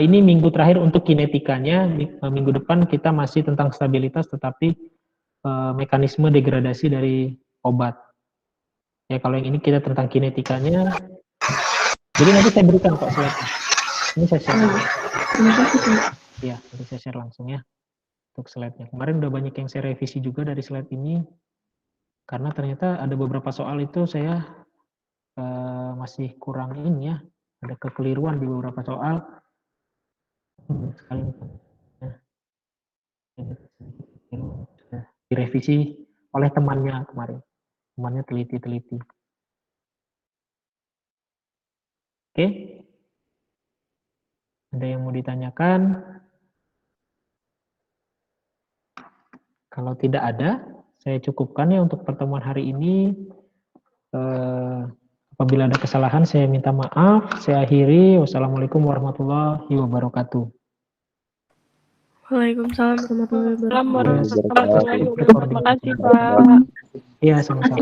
Ini minggu terakhir untuk kinetikanya. Minggu depan kita masih tentang stabilitas, tetapi mekanisme degradasi dari obat. Ya kalau yang ini kita tentang kinetikanya. Jadi nanti saya berikan kok slide-nya. Ini saya share. Terima kasih Pak. Ya, nanti saya share langsung ya untuk slide-nya. Kemarin udah banyak yang saya revisi juga dari slide ini. Karena ternyata ada beberapa soal itu saya masih kurang ini ya, ada kekeliruan di beberapa soal. Direvisi oleh temannya kemarin, temannya teliti. Oke, ada yang mau ditanyakan? Kalau tidak ada, saya cukupkan ya untuk pertemuan hari ini. Apabila ada kesalahan, saya minta maaf. Saya akhiri. Wassalamualaikum warahmatullahi wabarakatuh. Waalaikumsalam warahmatullahi wabarakatuh. Warahmatullahi wabarakatuh. Terima kasih Pak. Iya, sama-sama.